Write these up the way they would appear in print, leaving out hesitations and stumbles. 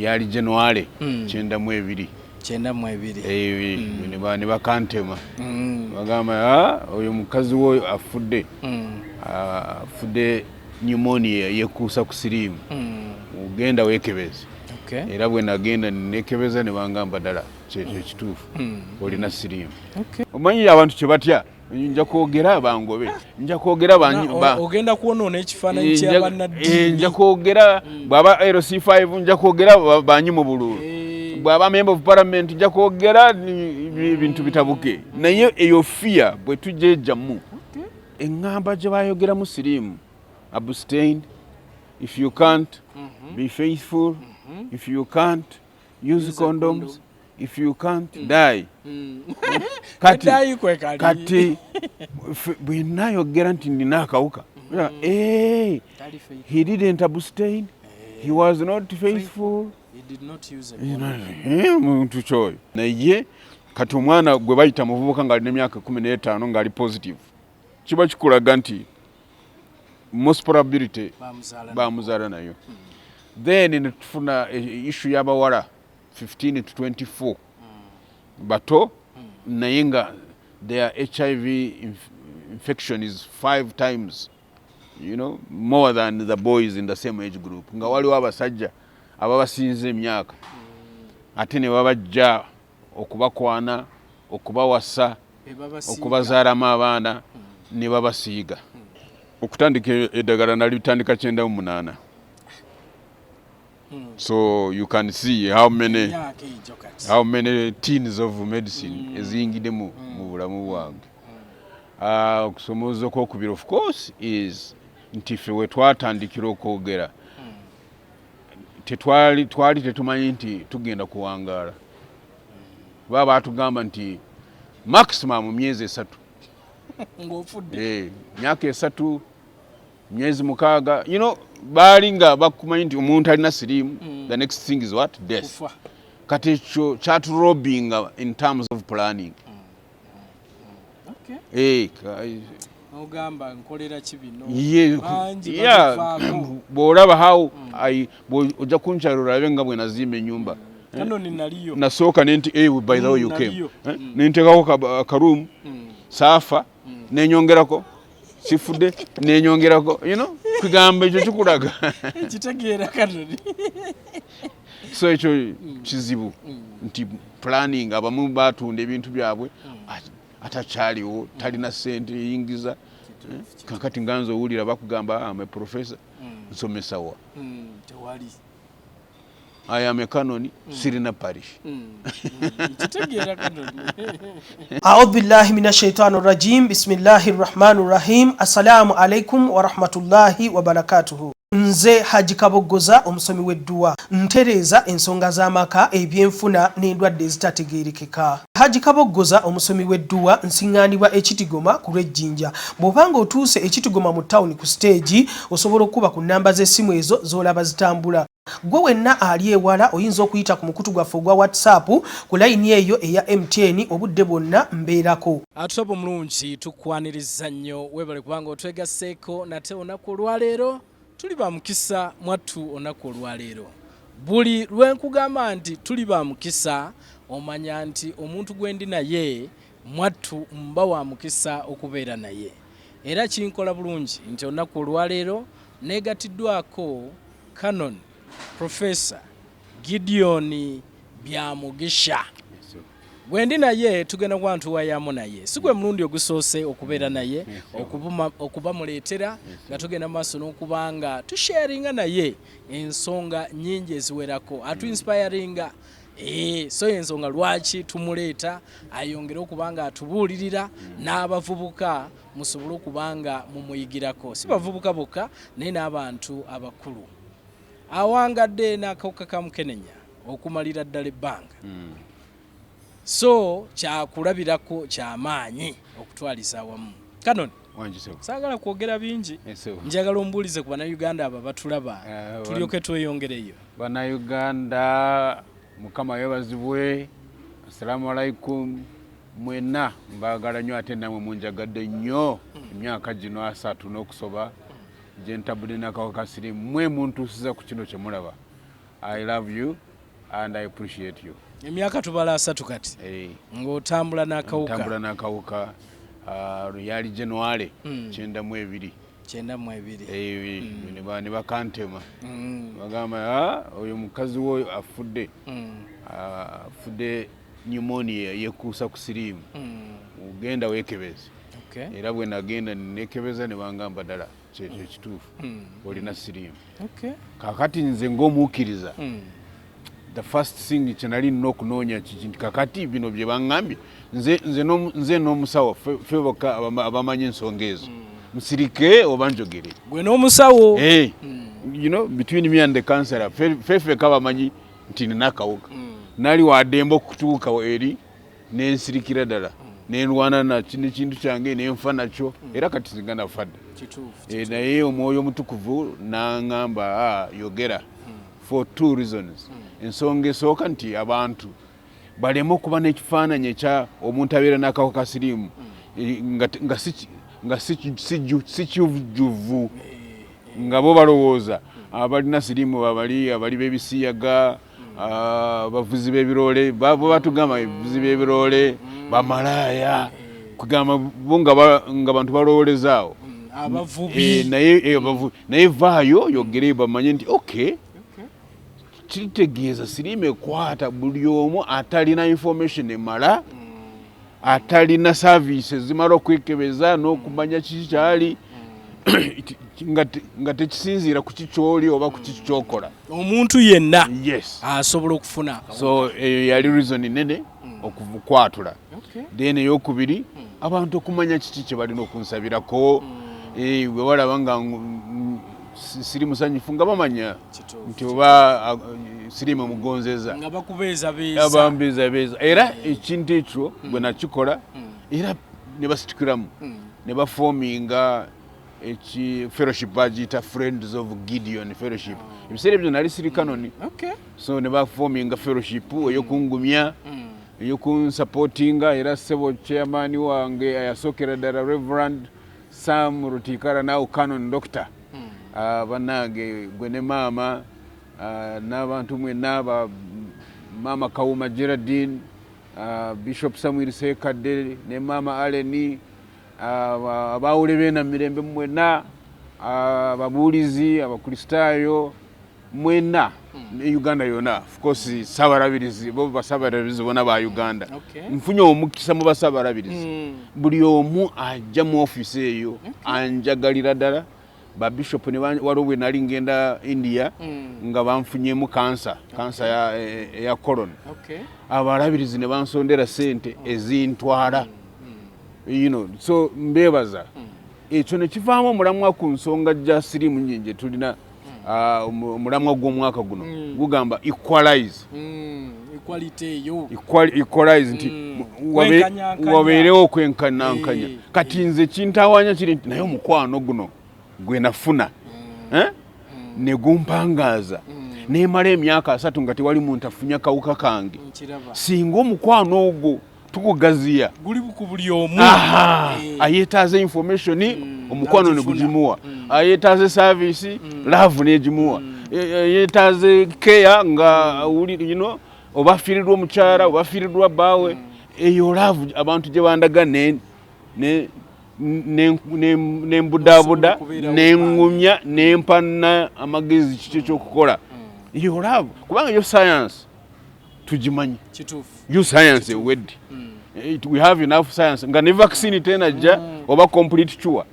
yali January 92 ne bakantema bagamba oyo mukazi wo afudde afudde pneumonia yekuusa ku siriimu ugenda weekebeze era bwe nagenda nekebeza ne bangamba ddala ekituufu olina siriimu omanyi abantu kye batya nja kwogera abangobe nja kwogera ogenda kuonoona ekifaananyi ky'abannaddiini nja kwogera bw'aba LC5 nja kwogera banyi mu bululu bw'aba member of parliament nja kwogera ebintu bitabuke naye eyo fear bwe tujja ejjamu eŋŋamba gye bayogeramu siriimu abstain if you can't be faithful if you can't use condoms if you can't die kati bwenayogera nti nina akawuka he didn't abstain he was not faithful he did not use muntu kyoyo naye kati omwana gwe bayita muvubuka ng'alina emyaka 15 ng'ali positive kiba kikulaga nti most probability bamuzaala nayo then netufuna issue y'abawala 15 to 24 bato naye nga their HIV infection is 5 times more than the boys in the same age group nga waliwo abasajja ababasinze emyaka ate ne babajja okubakwana okubawasa okubazaalamu abaana ne babasiiga okutandika eddagala nalitandika 98 so you can see how many teens of medicine eziyingidde mu bulamu bwange okusomooza okwokubiri of course is nti ffe we twatandikira okwogera twali tetumanyi nti tugenda kuwangaala baba batugamba nti maximum myezi 3 ng'ofudde myaka 3 myezi 6 baali nga bakumanyi nti omuntu alina siriimu the next thing is what death kati ekyo kyaturobinga in terms of planning ogamba nkolera kibino bw'olaba how ojja kunkyalira olabe nga bwe nazimba ennyumba nasooka nenti by the way you came nenteekako akaruumu saafa nenyongerako sifudde nenyongerako kugamba ekyo kikulaga kitegeera kanoni so ekyo kizibu nti planning abamu batunda ebintu byabwe atakyaliwo talina ssente eyingiza kakati nganza owulira bakugamba ame professor nsomesawa tewali I am a canon sirina parish kitegeera kanoni A'udhu billahi minash shaitani rajim bismillahir rahmanir rahim assalamu alaikum wa rahmatullahi wa barakatuhu nze Haji Kaboggoza omusomi w'edduwa ntereza ensonga z'amaka ebyenfuna n'endwadde ezitategeerekeka Haji Kaboggoza omusomi w'edduwa nsiŋŋaanibwa ekitigoma ku lw'ejjinja bw'obanga otuuse ekitigoma mu ttawuni ku stage osobola okuba ku nnamba z'essimu ezo z'olaba zitambula gwe wenna ali ewala oyinza okuyita ku mukutu gwaffe ogwa WhatsApp ku layini eyo eya MTN obudde bwonna mbeerako atusobo mulungi tukwaniriza nnyo webale kubanga otwegasseeko nate olunaku olwaleero tuli ba mukisa mwattu olunaku olwaleero buli lwenkugamba nti tuli ba mukisa omanya nti omuntu gwendi naye mwattu mba wa mukisa okubeera naye era kinkola bulungi nti olunaku olwaleero negatiddwako Canon Professor Gideon Byamugisha gwendi naye tugenda kwantuwa yamu naye sigwe mulundi ogusoose okubeera naye okuba muleetera nga tugenda maaso n'okubanga tusharinga naye ensonga nyingi eziwerako atu-inspiringa so ensonga lwaki tumuleeta ayongere okubanga atubuulirira n'abavubuka musobole okubanga mumuyigirako si bavubuka bokka naye n'abantu abakulu awangadde n'akawuka ka mukenenya okumalira ddala ebbanga so kyakulabirako kyamaanyi okutwaliza awamu Canon saagala kwogera bingi njagala ombuulize ku bannayuganda abo batulaba tulyoke tweyongereyo bannayuganda mukama yebazibwe assalamu alaikum mwenna mbaagala nnyo ate namwe munjagadde nnyo emyaka gino 3 n'okusoba gye ntabudde n'akawuka ka siriimu mwe muntuusiza ku kino kye mulaba I love you and I appreciate you. Emyaka tubala 3 kati. Ng'otambula n'akawuka. Ntambula n'akawuka yali January 92. 92. Ne bakantema. Bagamba oyo mukazi wo afudde. Afudde pneumonia yekuusa ku siriimu. Ugenda weekebeze. Era bwe nagenda nekebeza ne bangamba ddala ekituufu olina siriimu. Kakati nze ng'omuukiriza the first thing kyenali nina okunoonya nti kakati bino bye baŋŋambye nze n'omusawo ffe bokka abamanyi ensonga ezo musirike oba njogere gwe n'omusawo between me and the counsellor feffeka bamanyi nti nina akawuka nali waddemba okutuuka eri n'ensirikira ddala nenwana n'ekintu kyange nenfa nakyo era kati singa nafadde naye omwoyo omutukuvu n'aŋŋamba yogera for 2 reasons. Ensonga esooka nti abantu baleme okuba n'ekifaananyi ekya omuntu abeera n'akawuka ka siriimu nga si kijjuvu nga bo balowooza abalina siriimu abali b'ebisiyaga bavuzi b'ebiroole bo batugamba bavuzi b'ebiroole bamalaaya kugamba bo nga bantu balowoolezaawo abavubi naye vaayo yogere bamanye nti okay kitegeeza siriimu ekwata buli omu atalina information emala atalina services zimala okwekebeza n'okumanya kiki kyali nga tekisinziira ku kikyoli oba ku kiki kyokola omuntu yenna yes asobola okufuna so yali reason nene okukwatula then eyokubiri abantu okumanya kiki kye balina okunsabirako bwe balaba nga siri musanyufu nga bamanya nti oba siriimu mugonzeza nga bakubeeza beeza era ekintu ekyo bwe nakikola era ne basitukiramu ne bafoominga fellowship bagiyita Friends of Gideon fellowship ebiseera ebyo nali siri canon so ne bafoominga fellowship eyokungumya eyokunsupportinga era sebo chairman wange yasookera ddala Reverend Sam Rutikara now canon doctor banange gwe ne maama n'abantu mwenna maama Kawuma Geraldine Bishop Samuel Sekadde ne maama Aleni abawule beena mirembe mwenna ababuulizi abakristaayo mwenna ne Uganda yonna of course sabarabirizi bo basabarabirizi bona ba Uganda nfunye omukisa mu basabarabirizi buli omu ajja mu office eyo anjagalira ddala ba bishop ne waliwo nali ngenda India nga banfunyemu kansa ya colon abalabirizi ne bansondera sente ezintwala so mbebaza ekyo ne kivaamu omulamwa ku nsonga ja siriimu nyingi tulina omulamwa gw'omwaka guno gugamba equalize nti wabeerewo okwenkanankanya kati nze kintawanya kiri nti naye omukwano guno gwe nafuna ne gumpangaaza neemala emyaka 3 nga tewali muntu afunya kawuka kange singa omukwano ogwo tukugaziya guli ku buli omu ayetaaze information omukwano ne gugimuwa ayetaaze service love ne gimuwa ayetaaze care nga obafiirirwa omukyala obafiirirwa bbaawe eyo love abantu gye bandaga nembudaabuda nengumya nempana amagezi kiki ekyokukola eyo love kubanga yo science tugimanyi yo science ewedde we have enough science nga ne vaccine tenajja oba complete cure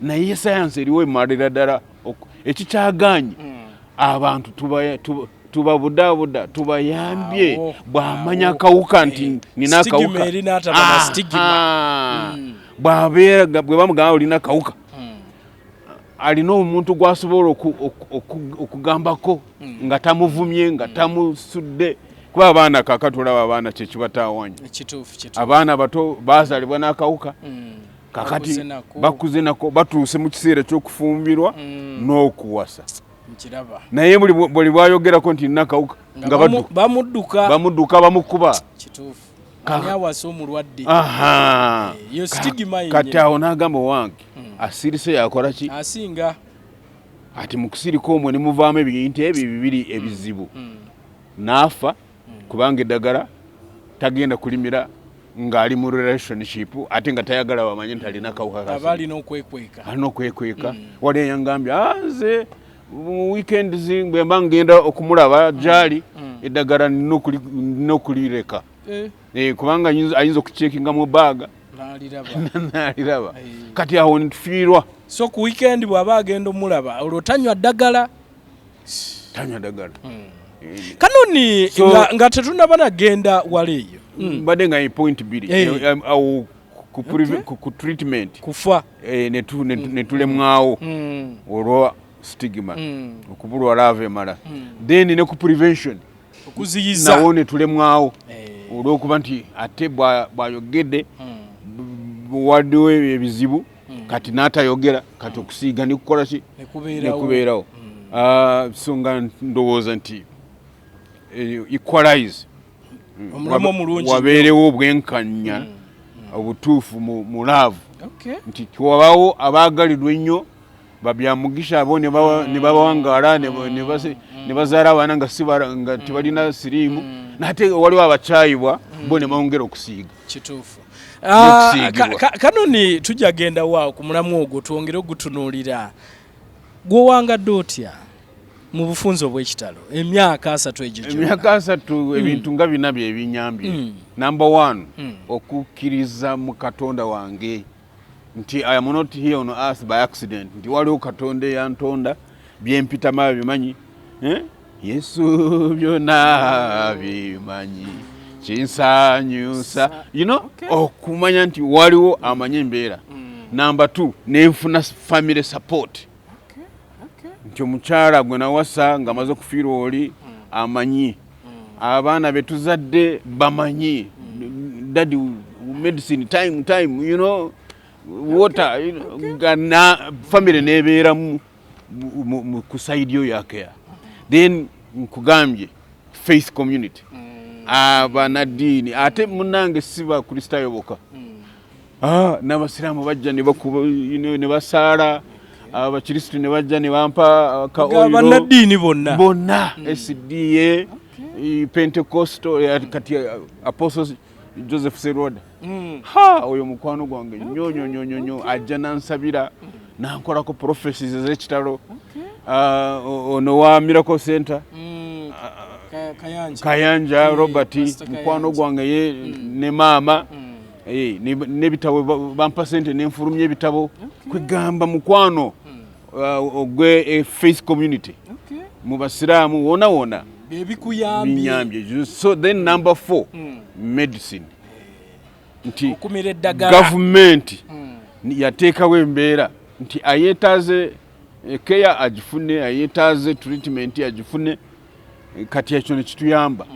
naye science eriwo emalira ddala ekikyaganye abantu tubabudaabuda tubayambye bw'amanya akawuka nti nina akawuka bw'abeera bwe bamugamba olina akawuka alina omuntu gwasobola okugambako nga tamuvumye nga tamusudde kuba abaana kakatulaba abaana kyekibataawanya abaana bato baazaalibwa n'akawuka kakati bakuze nako batuuse mu kiseera ky'okufumbirwa n'okuwasa naye buli bwayogerako nti nina akawuka nga bamudduka bamukuba kati awo n'agamba owange asirise yakola ki ati mu kusirika omwe ne muvaamu ebintu ebyo bibiri ebizibu n'afa kubanga eddagala tagenda kulimira ng'ali mu relationship ate nga tayagala bamanye nti alina akawuka ka alina okwekweka wali eyangambye nze mu weekends bwe mba ngenda okumulaba gyali eddagala nina okulireka kubanga ayinza okucekinga mu baaga naliraba kati awo nitufiirwa so ku weekend bw'aba agenda omulaba olwo tanywa ddagala Kanoni nga tetunaba nagenda wala eyo mbadde nga point biri awo ku treatment kufa netulemwawo olwa stigma okubulwa lava emala then ne ku prevention okuziyiza nawo netulemwawo olw'okuba nti ate bw'ayogedde waddewo ebizibu kati n'atayogera kati okusiiga nikukola ki nekubeerawo so nga ndowooza nti equalize wabeerewo obwenkanya obutuufu mu laavu nti kiwabaawo abaagalirwa ennyo babyamugisha abo ne babawangaala ne bazaala abaana nga tebalina siriimu nate waliwo abakyayibwa bo ne bawongera okusiiga kituufu Kanoni tujja genda waawo ku mulamu ogwo twongere ogutunuulira gwowangadde otya mu bufunzo bw'ekitalo emyaka 3 egyo emyaka 3 ebintu nga bina bye binyambye number 1 okukkiriza mu katonda wange nti I am not here on earth by accident nti waliwo katonda yantonda byempitama bimanyi Yesu byonna bimanyi kinsanyusa okumanya nti waliwo amanye embeera number 2 nenfuna family support nti omukyala gwe nawasa nga amaze okufiirwa oli amanyi abaana betuzadde bamanyi daddy medicine time water gana family nebeera ku side yo yake then nkugambye faith community abanadini ate munange siba kristaayo boka n'abasiraamu bajja ne basaala abakristu ne bajja ne bampa abanadini bonna SDA Pentecostal kati Apostles Joseph Seroda oyo mukwano gwange nyonyo ajja nansabira nankolako prophecies ez'ekitalo ono wa Miracle Center Kayanja Robert mukwano gwange ye ne maama n'ebitabo bampa sente nenfulumya ebitabo kwegamba mukwano ogwe faith community mu basiraamu wona ebikuyambye so then number 4 medicine nti government yateekawo embeera nti ayetaaze care agifune ayetaaze treatment agifune kati ekyo nekituyamba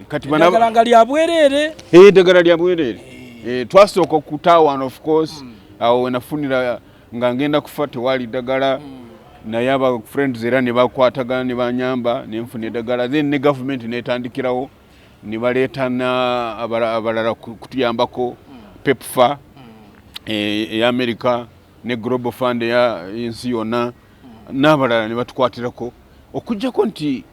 kati eddagala lya bwereere eddagala lya bwereere twasooka okutaawana of course awo wenafunira nga ngenda kufa tewali ddagala naye aba friends era ne bakwatagana ne banyamba nenfuna eddagala then ne government netandikirawo ne baleetana abalala kutuyambako pepfa eyamerika ne global fund y'ensi yonna n'abalala ne batukwatirako okujjako nti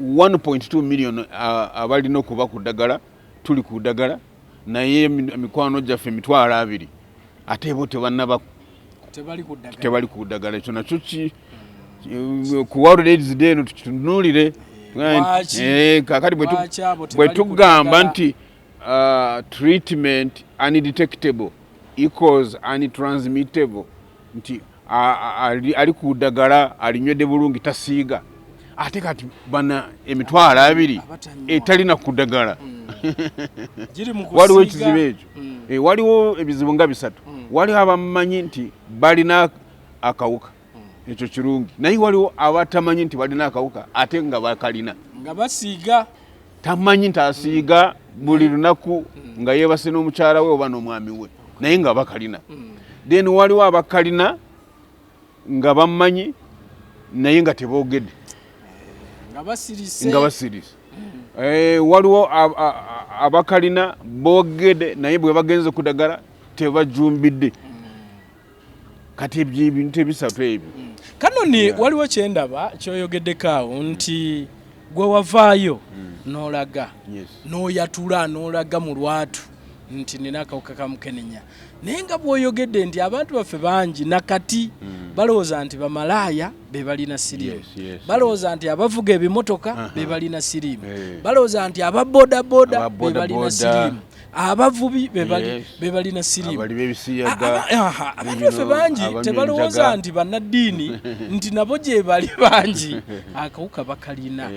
1.2 million abalina okuba ku ddagala tuli ku ddagala naye mikwano gyaffe 200 ate bo tebali ku ddagala ekyo nakyo ku World AIDS Day no tukitunuulire kakati bwe tugamba nti treatment undetectable equals untransmittable nti ali ku ddagala alinywedde bulungi tasiiga ate kati bana 200 etalina ku ddagala waliwo ekizibu ekyo waliwo ebizibu nga 3 waliwo abamanyi nti balina akawuka ekyo kirungi naye waliwo abatamanyi nti balina akawuka ate nga bakalina nga basiiga tamanyi nti asiiga buli lunaku nga yeebase n'omukyala we oba n'omwami we naye nga bakalina then waliwo abakalina nga bamanyi naye nga teboogedde nga basirise waliwo abakalina boogedde naye bwe bagenze ku ddagala tebajumbidde kati ebintu ebisatu ebyo Kanoni waliwo kyendaba kyoyogeddeko awo nti gwe wavaayo n'olaga Yes. n'oyatula n'olaga mu lwatu nti nina akawuka ka mukenenya naye nga bw'oyogedde nti abantu baffe bangi nakati balowooza nti bamalaaya be balina siriimu, balowooza nti abavuga ebimotoka be balina siriimu, balowooza nti ababodaboda be balina siriimu, abavubi be balina siriimu. Abantu baffe bangi tebalowooza nti bannaddiini nti nabo gye bali bangi akawuka bakalina.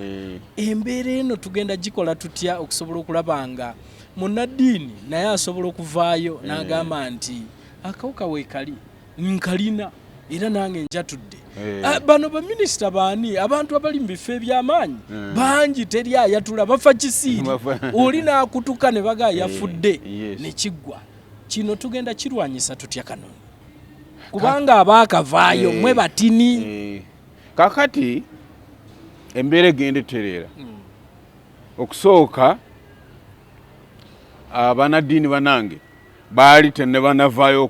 Embeera eno tugenda gikola tutya okusobola okulaba nga munnaddiini naye asobola okuvaayo n'agamba nti akawuka weekali nkalina era nange njatudde. Bano baminisita baani? Abantu abali mu bifo eby'amaanyi bangi, teri ayatula, bafa kisiiri. Oli n'akutuka ne baga yafudde ne kiggwa. Kino tugenda kirwanyisa tutya Kanoni? Kubanga abaakavaayo mwe batini. Kakati embeera egenda etereera. Okusooka abanaddiini banange baali tenne banavaayo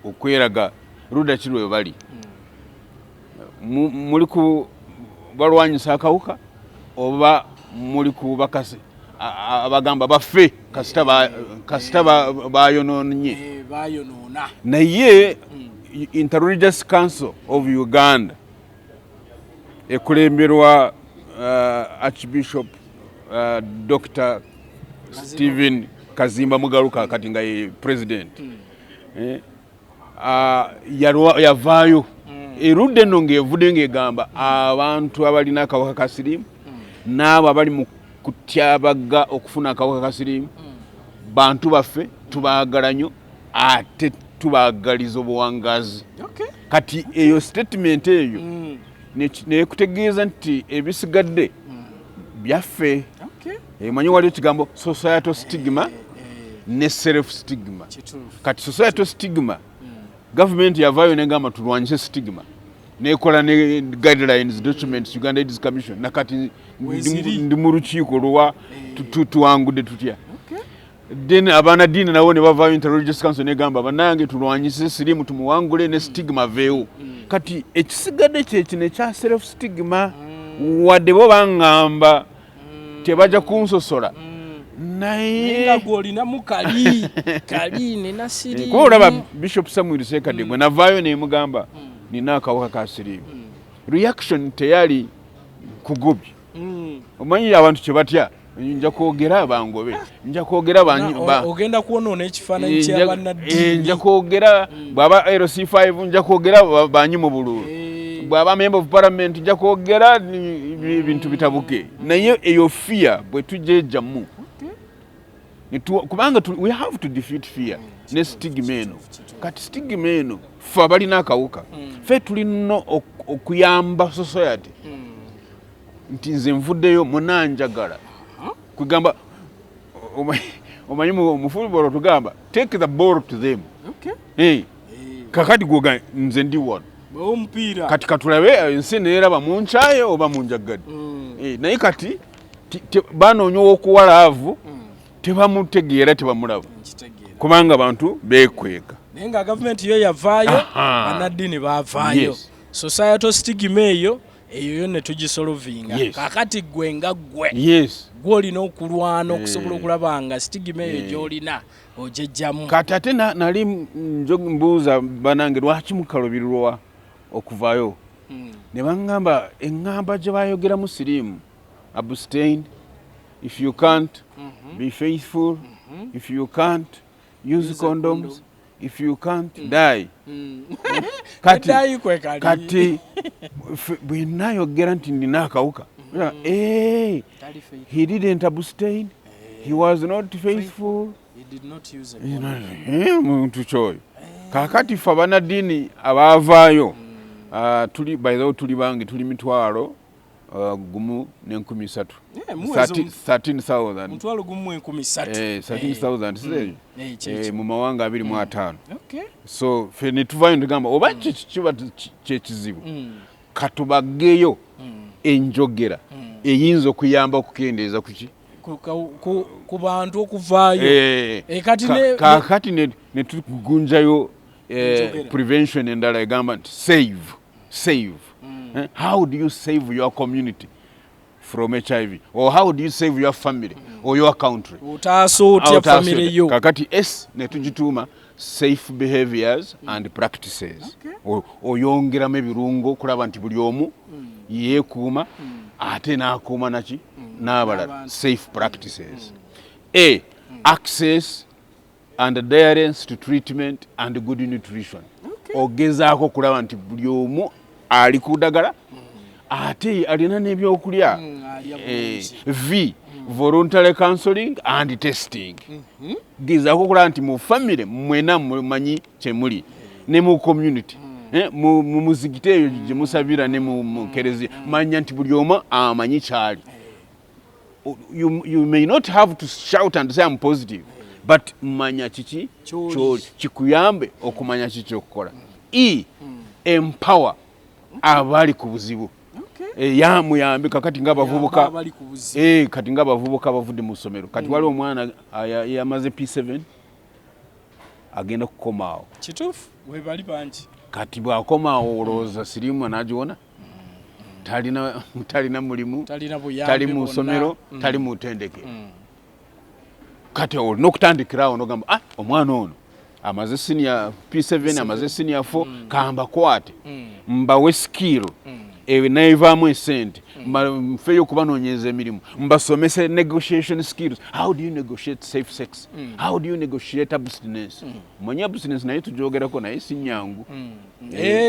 okweraga ruda ki lwe bali. Muli ku balwanyisa akawuka oba muli ku bakase abagamba baffe kasita bayonoonye. Naye Interreligious Council of Uganda ekulemberwa Archbishop Dr. Stephen Kazimba Mugaluka kati nga ye president yavaayo erudde nno ng'evudde ng'egamba abantu abalina akawuka ka siriimu n'abo abali mu kutyabaga okufuna akawuka ka siriimu bantu baffe tubaagala nnyo ate tubaagaliza obuwangazi. Kati eyo statement eyo nekutegeeza nti ebisigadde byaffe. Emanyi waliwo ekigambo societal stigma ne self stigma. Kati societal stigma government yavaayo negamba tulwanyise stigma nekola ne guidelines documents Uganda AIDS Commission nakati ndi mu lukiiko lwa tuwangudde tutya. Then abanaddiini nabo ne bavaayo Interreligious Council negamba bannange tulwanyise siriimu tumuwangule ne stigma veewo. Kati ekisigadde kyekino ekya self stigma wadde bo baŋŋamba tebajja kunsosola naye gwolina mukali kali nina siriimu. Kuba olaba Bishop Samuel Sekade bwe navaayo nemugamba nina akawuka ka siriimu, reaction teyali kugubye. Omanyi abantu kye batya, nja kwogera abangobe, nja kwogera ogenda kuonoona ekifaananyi ky'abannaddiini, nja kwogera bw'aba LC5, nja kwogera banyi mu bululu, bw'aba member of parliament nja kwogera ebintu bitabuke. Naye eyo fear bwe tujejjamu kubanga we have to defeat fear ne stigma eno. Kati stigma eno ffe abalina akawuka ffe tulina okuyamba society nti nze nvuddeyo munanjagala kugamba omanyi mu football tugamba take the ball to them. Kakati gwoga nze ndi wano kati katulabe ensi neeraba munkyaye oba munjagadde. Naye kati banoonya ow'okuwalaavu tebamutegeera tebamulaba kubanga abantu beekweka. Naye nga gavumenti yo yavaayo bannaddiini baavaayo. Societal stigma eyo ne tugisolovinga. Kakati gwe nga gwe gwolina okulwana okusobola okulaba nga stigma eyo gy'olina ogyejjamu. Kati ate nali mbuuza banange lwaki mukalubirirwa okuvaayo ne baŋŋamba eŋŋamba gye baayogeramu siriimu abstain, if you can't be faithful, if you can't use condoms, if you can't die. Kati bwe nayogera nti nina akawuka he didn't abstain, he was not faithful, he did not use a muntu kyoyo. Kakati ffe abanaddiini abaavaayo tuli bangi, tuli mitwalo gumu n'enkumi 3. 13,000. Mutwalo gumu enkumi 3. 13,000 mu mawanga 25. So ffe ne tuvaayo netugamba oba kiba kyekizibu katubageyo enjogera eyinza okuyamba okukendeeza kuki ku bantu okuvaayo. Kakati ne tugunjayo prevention endala egamba nti save. How do you save your community? from HIV, or how do you save your family or your country? Utaasootia family yo. Kakati S ne tugituuma safe behaviors and practices. Oyongeramu ebirungo kulaba nti buli omu yeekuuma ate n'akuuma naki n'abalala. Safe practices. A. Access and adherence to treatment and good nutrition. Ogezaako kulaba nti buli omu ali ku ddagala ate alina n'ebyokulya. V. Voluntary counseling and testing. Gezaako kulaba nti mu family mwena mumanyi kyemuli ne mu community. Mu muzikite eyo gye musabira ne mu kereziya manya nti buli omu amanyi kyali. You may not have to shout and say I'm positive, but manya kiki kikuyambe okumanya kiki okukola. E. Empower abali ku buzibu. Yamuyambe kakati ng'abavubuka kati ng'abavubuka bavudde mu ssomero kati wali omwana yamaze P7 agenda kukomaawo. Kituufu we bali bangi kati bw'akomaawo olowooza siriimu n'agiwona. Talina mulimu, tali mu ssomero, tali mu ttendeke. Kati olina okutandikirawo n'ogamba omwana ono amaze senior P7 amaze senior 4 kambakwate mbawe skill naivaamu esente mfeyo okubanoonyeza emirimu mbasomese negotiation skills. How do you negotiate safe sex? How do you negotiate abstinence? Manya abstinence naye tugyogerako naye si nnyangu.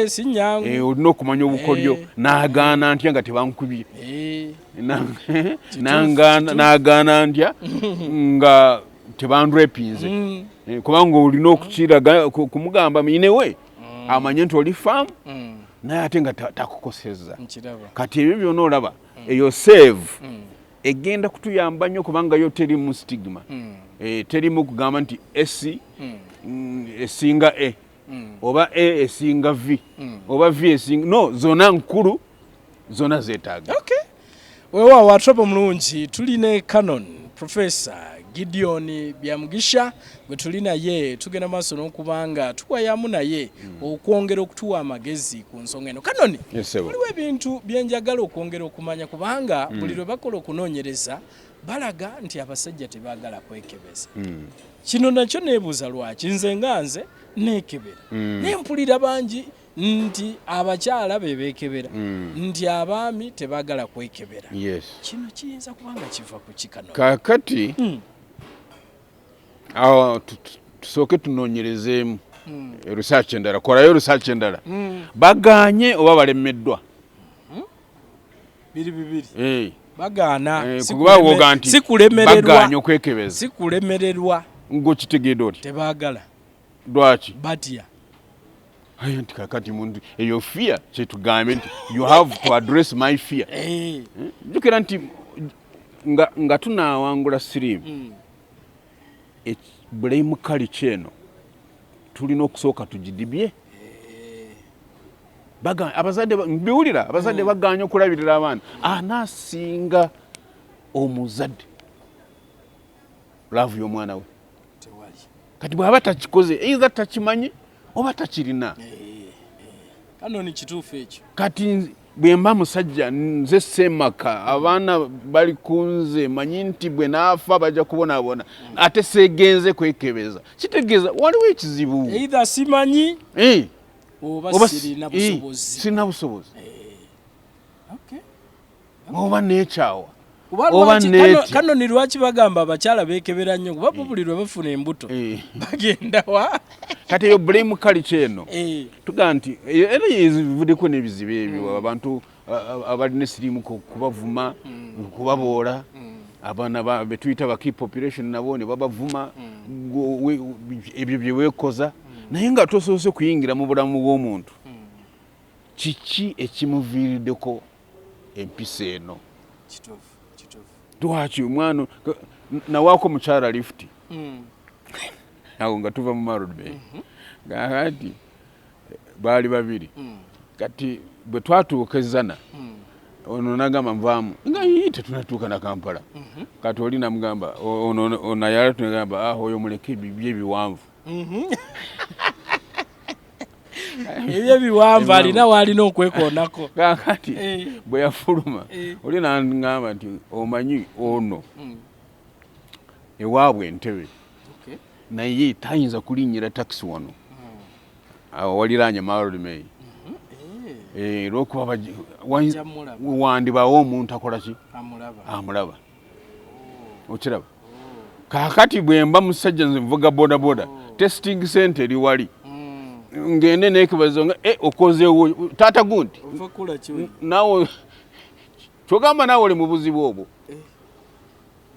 Si nnyangu. Olina okumanya obukodyo n'agaana ntya nga tebankubye. N'agaana ntya nga tebandrepinze. Kubanga olina okukiraga kumugamba minewe amanye nti oli faamu naye ate nga takukosezza. Kati ebyo byonna olaba eyo save egenda kutuyamba nnyo kubanga yo terimu stigma. Terimu kugamba nti S esinga E oba E esinga V oba V esinga no, zonna nkulu, zonna zeetaaga. Weewaawo watropa mulungi tulina Canon Professor Gideon Byamugisha gwe tulina ye tugenda maaso n'okubanga tukwayamu naye okwongera okutuwa amagezi ku nsonga eno. Canon, waliwo ebintu byenjagala okwongera okumanya kubanga buli lwe bakola okunoonyereza balaga nti abasajja tebaagala kwekebeza. Kino nakyo neebuuza lwaki nze nga nze neekebera naye mpulira bangi nti abakyala be beekebera nti abaami tebaagala kwekebera. Kino kiyinza kubanga kiva ku kikano kakati tusooke tunoonyerezeemu research endala, kolayo research endala. Bagaanye oba balemeddwa? Biri bibiri. Bagaana. Kubawoga nti bagaanye okwekebeza. Sikulemererwa. Ng'okitegeedde oti? Tebaagala. Lwaki? Batya. Nti kakati muntu eyo fear kyetugambe nti you have to address my fear. Jjukira nti nga tunaawangula siriimu blame culture eno tulina okusooka tugidibye. Abazadde mbiwulira abazadde bagaanye okulabirira abaana anaasinga omuzadde laavu y'omwana we kati bw'aba takikoze either takimanyi oba takirina. Canon kituufu ekyo. Kati bwe mba musajja nze Semaka abaana bali kunze manyi nti bwe naafa bajja kubonaabona ate seegenze kwekebeza kitegeeza waliwo ekizibu. Either simanyi oba sirina busobozi. Sirina busobozi. Okay. Oba neekyawa. Canon lwaki bagamba abakyala beekebera nnyo kuba buli lwe bafuna embuto bagenda wa. Kati eyo blame culture eno tugaa nti era yezivuddeko n'ebizibu ebyo abantu abalina esiriimu kubavuma kubaboola abaana be tuyita ba key population nabo ne babavuma ebyo bye weekoza naye nga tosoose kuyingira mu bulamu bw'omuntu. Kiki ekimuviiriddeko empisa eno? Lwaki omwana nawaako mukyala lift awo nga tuva mu Marod Bay kati baali babiri kati bwe twatuukezana ono nagamba nvaamu nga tetunatuuka na Kampala kati oli namugamba ono yala tunagamba oyo muleke bibye biwanvu ebyo biwamba alina walina okwekoonako kakati bwe yafuluma oli n'aŋŋamba nti omanyi ono ewaabwe Entebbe naye tayinza kulinnyira takisi wano awaliraanye Marulimei lwokuba wandibaawo omuntu akola ki amulaba okiraba kaakati bwe mba musajja nze nvuga bodaboda testing center eri wali ngende nekibazo nga okozeewo taata gundi naawe kyogamba naawe oli mu buzibu obwo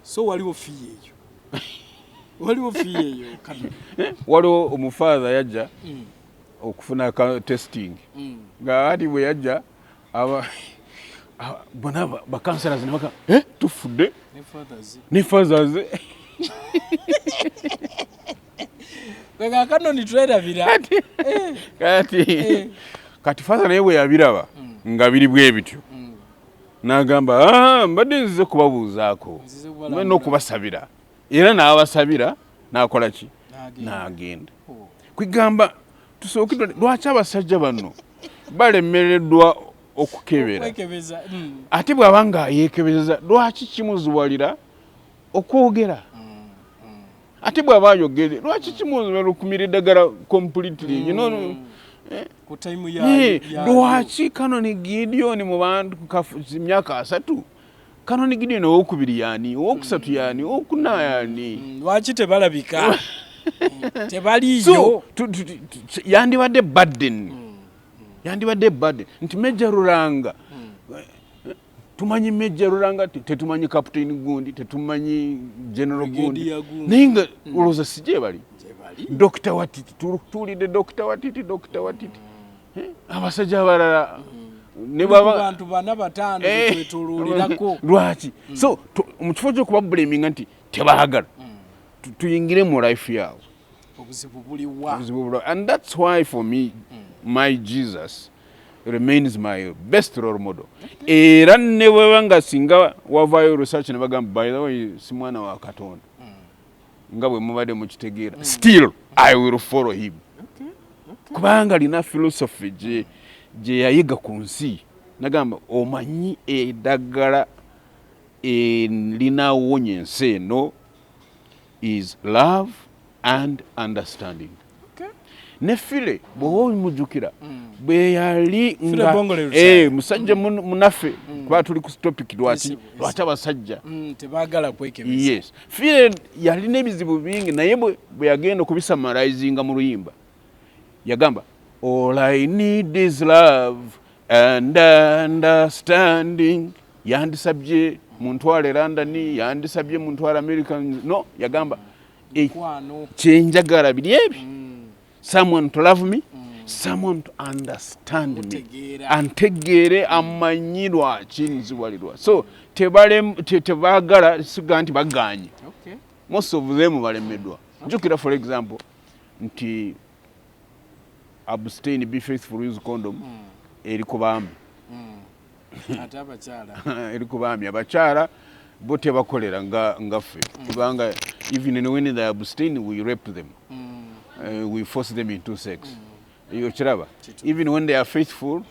so waliwo fiyeeyo waliwo omufaatha yajja okufuna testing nga ati bwe yajja bona bakansalazi ne baka tufudde ne fathers Kanoni twerabira kati fatha naye bwe yabiraba nga biri bwe bityo n'agamba mbadde nzize kubabuuzaako mbe n'okubasabira era n'abasabira n'akola ki n'agenda kwigamba tusooke lwaki abasajja bano balemereddwa okukebera ate bw'aba nga yeekebeza lwaki kimuziwalira okwogera ate bw'aba ayogere lwaki kimuziwalira okumira eddagala completely lwaki Kanoni Gideon mu bantu myaka 3 Kanoni Gideon owokubiri yaani owokusatu yaani owokuna yaani lwaki tebalabika tebaliyo yandibadde burden nti Major Rulanga tumanyi Major Rulanga tetumanyi Captain gundi tetumanyi General gundi naye nga olowooza si gye bali Dr. Watiti tuwulidde Dr. Watiti abasajja abalala ne bantu bana batano twetululirako lwaki so mu kifo ky'okuba blaming nti tebaagala tuyingire mu life yaabwe obuzibu buliwa and that's why for me my Jesus remains my best role model era ne bweba nga singa wavaayo research ne bagamba by the way si mwana wa Katonda nga bwe mubadde mukitegeera still I will follow him kubanga alina philosophy gye yayiga ku nsi nagamba omanyi eddagala linawonya ensi eno is love and understanding ne file bw'oba omujjukira bwe yali musajja munaffe kuba tuli ku topic lwaki abasajja tebaagala kwekebeza yes file yalina ebizibu bingi naye bwe yagenda okubisamarizinga mu luyimba yagamba all I need is love and understanding yandisabye muntwale London yandisabye muntwale America no yagamba kyenjagala biri ebi someone to love me someone to understand me antegeere amanyi lwaki nziwalirwa so tebaagala siga nti baganye most of them balemeddwa njukira for example nti abstain be faithful use condom eri ku baami ate abakyala eri ku baami abakyala bo tebakolera nga ffe kubanga even when they abstain we rape them we force them into sex iyo kiraba even when they are faithful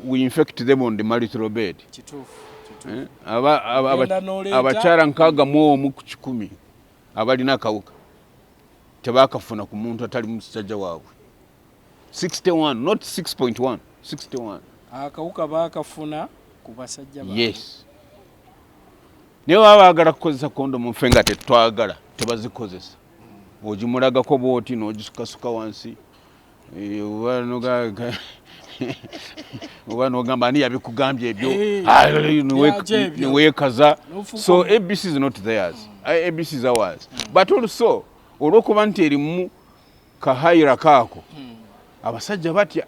we infect them on the marital bed abakyala 61 ku 100 abalina akawuka tebakafuna ku muntu atali musajja waabwe 61 not 6.1 61 akawuka bakafuna ku basajja baabwe yes niyo baagala kukozesa kondomu ffe nga tetwagala tebazikozesa ogimulagako bwoti n'ogisukasuka wansi oba n'ogamba ani yabikugambye ebyo neweekaza so ABC is not theirs ABC is ours but also olw'okuba nti erimu kahayira kaako abasajja batya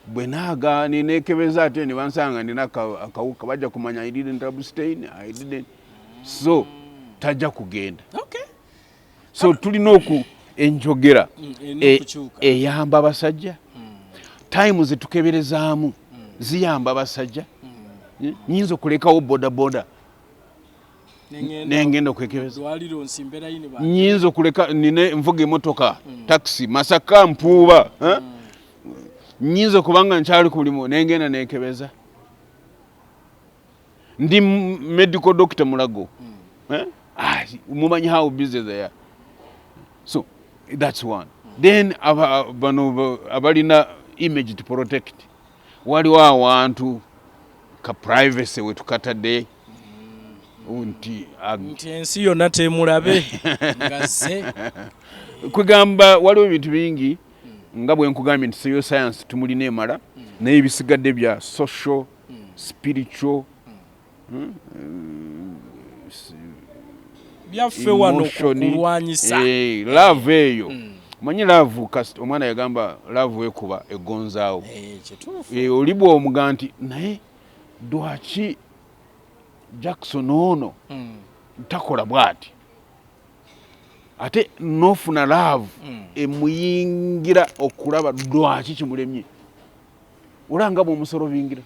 bwe naaga neekebeza ate ne bansanga nina akawuka bajja kumanya I didn't abstain I didn't so tajja kugenda so tulina enjogera eyamba abasajja time zetukeberezaamu ziyamba abasajja nyinza okulekawo bodaboda nengenda okwekebeza nyinza okuleka nina nvuga emotoka taxi Masaka Mpuuba nyinza kubanga nkyali ku mulimu nengenda nekebeza ndi medical doctor mulago mumanyi how busy they are. So that's one. Then bano abalina image to protect waliwo awantu ka privacy wetukatadde nti ensi yonna temulabe ngaze kwegamba waliwo ebintu bingi nga bwe nkugambye nti seyo science tumulina emala naye ebisigadde bya social spiritual byaffe wano kulwanyisa love eyo manyi love omwana yagamba love wekuba egonzaawo olibwa omuga nti naye dwaki Jackson ono takola bwati ate nofuna love emuyingira okulaba dwaki kimulemye olanga bw'omusoro bingira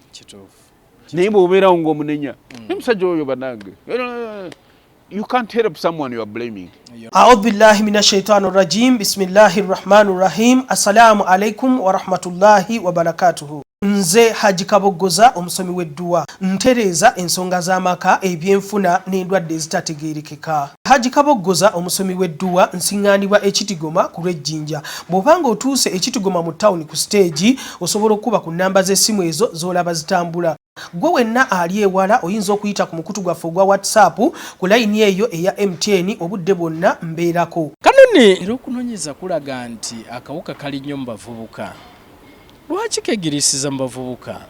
naye bw'obeerawo ng'omunenya emusajja oyo banange you can't help someone you are blaming. A'udhu billahi minash shaitani rajim. Bismillahir rahmanir rahim. Assalamu alaikum wa rahmatullahi wa barakatuhu. Nze Haji Kaboggoza omusomi w'edduwa ntereeza ensonga z'amaka ebyenfuna n'endwadde ezitategeerekeka. Haji Kaboggoza omusomi w'edduwa nsiŋŋaanibwa Ekitigoma ku Lwejjinja. Bw'obanga otuuse Ekitigoma mu ttawuni ku stage osobola okuba ku nnamba z'essimu ezo z'olaba zitambula. Gwe wenna ali ewala oyinza okuyita ku mukutu gwaffe ogwa WhatsApp ku layini eyo eya MTN obudde bwonna mbeerako. Kanoni era okunoonyeza kulaga nti akawuka kali nnyo mu bavubuka. Lwaki kegirisiza mu bavubuka?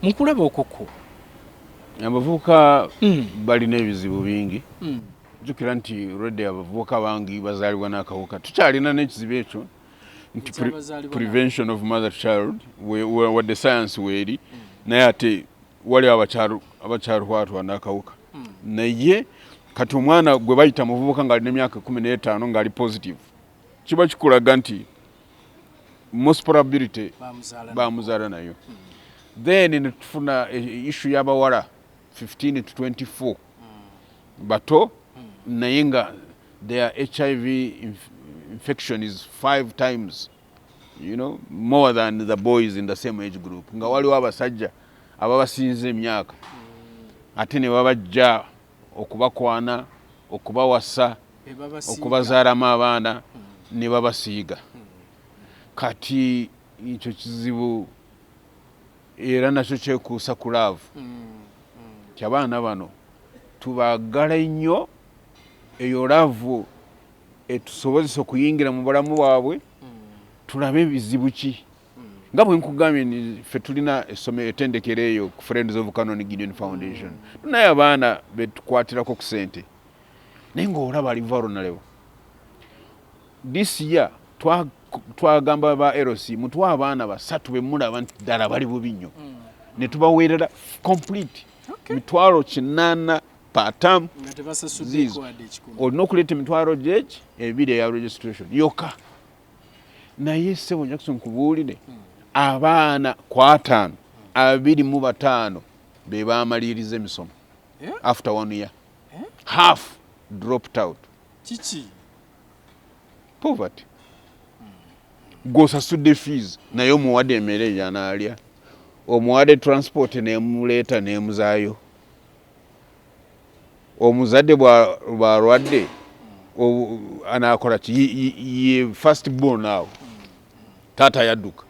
Mukulaba okukwo. Abavubuka balina ebizibu bingi. Jjukira nti already abavubuka bangi bazaalibwa n'akawuka. Tukyalina n'ekizibu ekyo nti prevention of mother to child wadde science weeri. Naye ate wali abakyalwatwa n'akawuka naye kati omwana gwe bayita muvubuka ng'alina emyaka 15 ng'ali positive kiba kikulaga nti most probability bamuzaala nayo. Then netufuna issue y'abawala 15 to 24 bato naye nga their HIV infection is 5 times more than the boys in the same age group. Nga waliwo abasajja ababasinze emyaka ate ne babajja okubakwana okubawasa okubazaalamu abaana ne babasiiga. Kati ekyo kizibu era nakyo kyekuusa ku love ti abaana bano tubaagala nnyo eyo love etusobozesa okuyingira mu bulamu bwabwe tulabe ebizibu ki nga bwe nkugambye ffe tulina essomero ettendekero eyo ku Friends of Canon Gideon Foundation tunaye abaana betukwatirako ku ssente naye ng'olaba ali vulnerable. This year twagamba ba LC mutuwa abaana basatu be mulaba nti ddala bali bubi nnyo ne tubaweerera complete mitwalo 800 patam olina okuleeta emitwalo gyeki ebiri eya registration yokka. Naye ssebo Jackson kubuulire abaana 25 be baamaliriza emisomo after 1 year half dropped out. Kiki poverty gosasudde fees naye omuwadde emmere yanaalya omuwadde transport nemuleeta nemuzaayo omuzadde bw'alwadde anaakola ki ye first born awo taata yadduka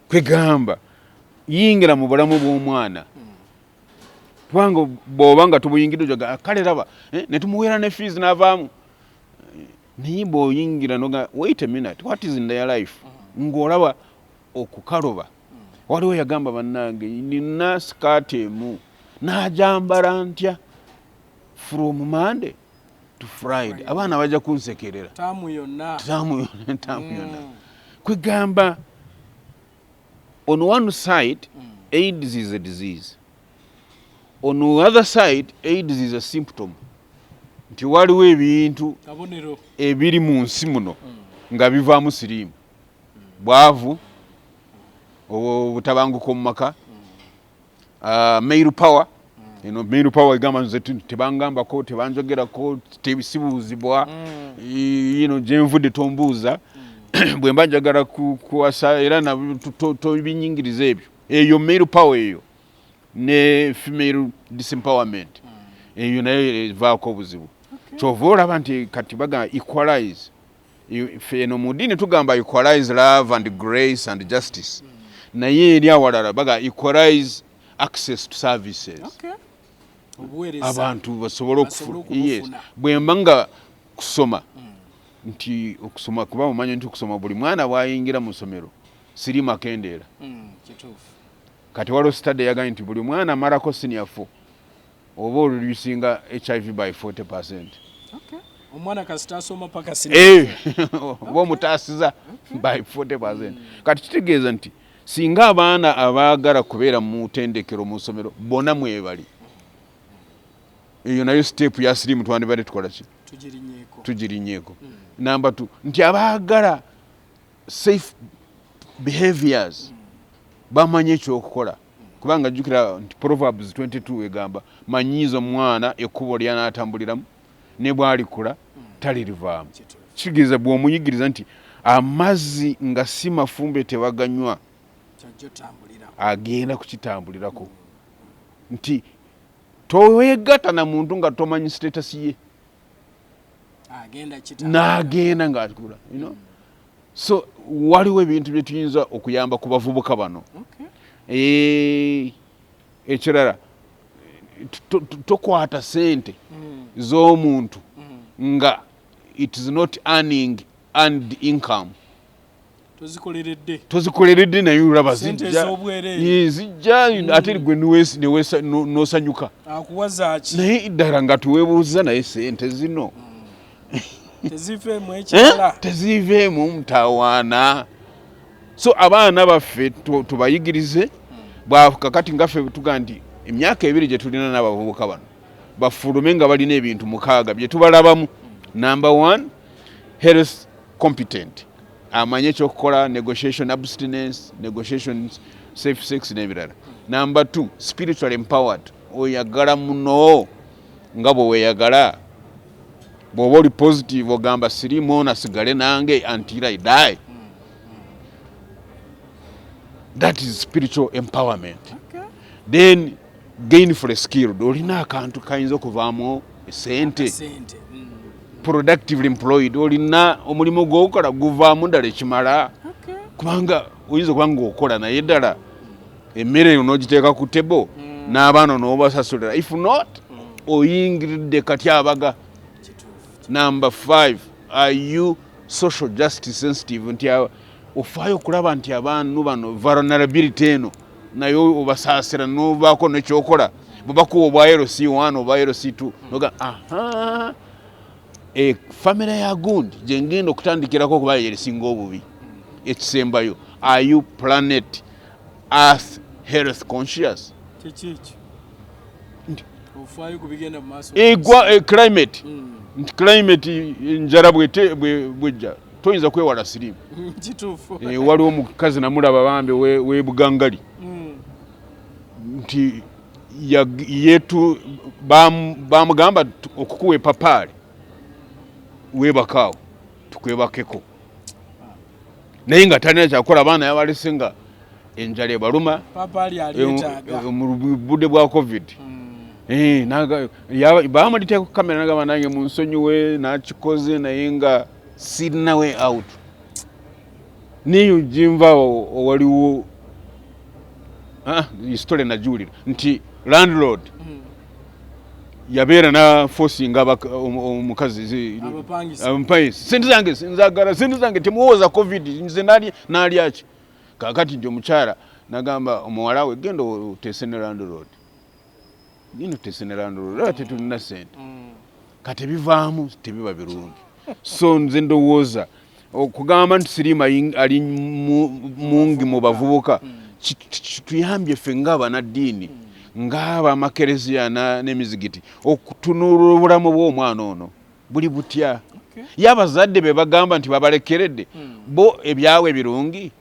kwegamba yingira mu bulamu bw'omwana kubanga bw'oba nga tubuyingidde ojaga kale raba ne tumuweera ne fees n'avaamu naye bw'oyingira noga wait a minute what is in their life ng'olaba okukaloba waliwo yagamba bannange nina sikaati emu n'ajambala ntya from Monday to Friday abaana bajja kunsekerera taamu yonna kwegamba on one side AIDS is a disease, on the other side AIDS is a symptom. Nti waliwo ebintu ebiri mu nsi muno nga bivaamu siriimu bwavu obutabanguko mu maka male power male power egamba nze tebangambako tebanjogerako tebisibuuzibwa gyenvudde tombuuza bwe mba njagala kuwasa era tobinyingiriza ebyo eyo male power eyo ne female disempowerment eyo nayo evaako obuzibu kyova olaba nti kati bagamba equalize eno mu ddiini tugamba equalize love and grace and justice naye eri awalala baga equalize access to services abantu basobole okufuna bwe mba nga kusoma nti okusoma kuba omanyi nti okusoma buli mwana bwayingira mu ssomero siri makendeera kati waliwo study yagambye nti buli mwana amalako senior 4 oba olusinga HIV by 40%. Omwana kasita asoma paka senior oba omutaasiza by 40%. Kati kitegeeza nti singa abaana abaagala kubeera mu tendekero mu ssomero bonna mwebali eyo nayo step ya sirimu twandibadde tukola ki tugirinyeeko. Number 2 nti abaagala safe behaviors bamanye ekyokukola kubanga jjukira nti Proverbs 22 egamba manyiiza omwana ekkubo ly'anaatambuliramu ne bw'alikula talirivaamu. Kitegeeza bw'omuyigiriza nti amazzi nga si mafumbe tebaganywa agenda kukitambulirako nti toweegatta na muntu nga tomanyi status ye n'agenda ng'akula so waliwo ebintu bye tuyinza okuyamba ku bavubuka bano. Ekirala tokwata sente z'omuntu nga it is not earning and income tozikoleredde naye olaba zijja ate gwe n'osanyuka naye ddala nga tuweebuuza naye sente zino teziveemu mutawaana. So abaana baffe tubayigirize kakati ngaffe tuga nti emyaka 2 gye tulina n'abavubuka bano bafulume nga balina ebintu 6 bye tubalabamu. Number 1 health competent amanye ekyokukola negotiation abstinence negotiation safe sex n'ebirala. Number 2 spiritual empowered oyagala muno nga bwe weeyagala bw'oba oli positive ogamba sirimu nasigale nange until I die. That is spiritual empowerment. Then gainful skilled olina akantu kayinza okuvaamu sente productively employed olina omulimu gw'okola guvaamu ddala ekimala kubanga oyinza okuba ng'okola naye ddala emmere n'ogiteeka ku tebo n'abaana n'obasasulira if not oyingiridde kati abaga. Number 5 are you social justice sensitive nti ofaayo okulaba nti abantu bano vulnerability eno naye obasaasira n'obaako nekyokola bwe bakuwa obwa LC1 oba LC2 noga family ya gundi gye ngenda okutandikirako okuba yesinga obubi ekisembayo. Are you planet earth health conscious climate njala bwejja toyinza kwewala sirimu waliwo omukazi namulaba bambe webugangali nti yetu bamugamba okukuwa epapaali webakaawo tukwebakeko naye nga talina kyakola abaana yabalese nga enjala ebaluma mu budde bwa covid bamuliteeka ku kamera nagamba nange mu nsonyiwe nakikoze naye nga sirina way out. Niyo jimva waliwo istole najuulira nti landlord yabeera na forcing omukazi abapangisa sente zange sinzagala sente zange temuwoza covid nze nali aki kakati nti omukyala nagamba omuwala we genda otese ne landlord ate tulina sente kati ebivaamu tebiba birungi. So nze ndowooza okugamba nti sirimu ali mungi mu bavubuka tuyambye ffe ng'abanaddiini ng'abamakereziya n'emizigiti okutunuulira obulamu bw'omwana ono buli butya ye abazadde be bagamba nti babalekeredde bo ebyawe birungi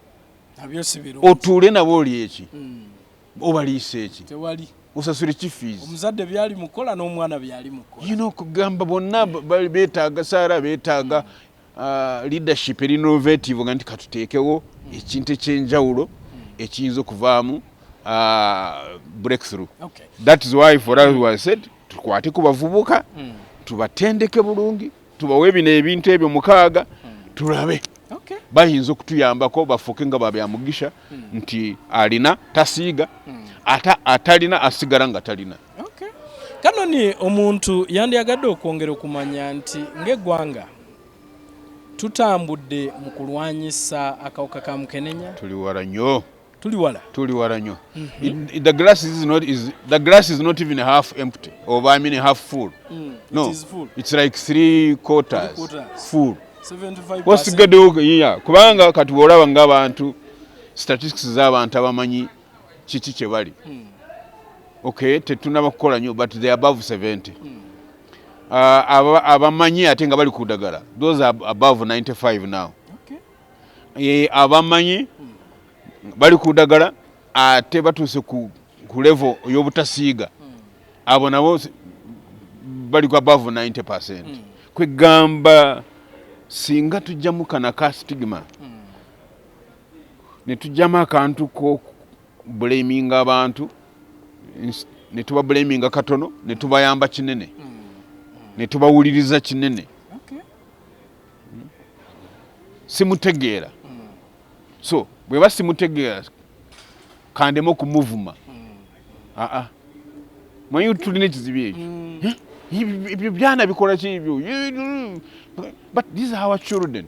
otuule nabo oli eki obaliisa eki osasule kifiizi omuzadde byali mukola n'omwana byali mukola kugamba bonna beetaaga saara beetaaga leadership innovative nga nti katuteekewo ekintu ekyenjawulo ekiyinza okuvaamu breakthrough. That is why for us we said tukwate ku bavubuka tubatendeke bulungi tubawe bino ebintu ebyo mukaaga tulabe bayinza okutuyambako bafuuke nga babyamugisha nti alina tasiiga atalina asigala nga talina. Kanoni omuntu yandiyagadde okwongera okumanya nti ng'eggwanga tutambudde mu kulwanyisa akawuka ka mukenenya. Tuli wala nnyo. Tuli wala nnyo. The glass is not even half empty, or I mean half full. No, it's like 3/4 full. 75%. Yeah, kubanga kati olaba ng'abantu statistics z'abantu abamanyi kiki kye bali. Okay, tetunaba kukola nnyo, but they are above 70. Abamanyi ate nga bali ku ddagala, those are above 95 now. Abamanyi bali ku ddagala ate batuuse ku level y'obutasiiga, abo nabo bali ku above 90%. Kwegamba singa tujjamu kana ka stigma ne tujjamu akantu ko blaming abantu ne tuba blaming katono ne tubayamba kinene ne tubawuliriza kinene simutegeera so bwe basimutegeera kandemo ku movement manyi tulina ekizibu ekyo ibyo byana bikola ki ibyo but these are our children.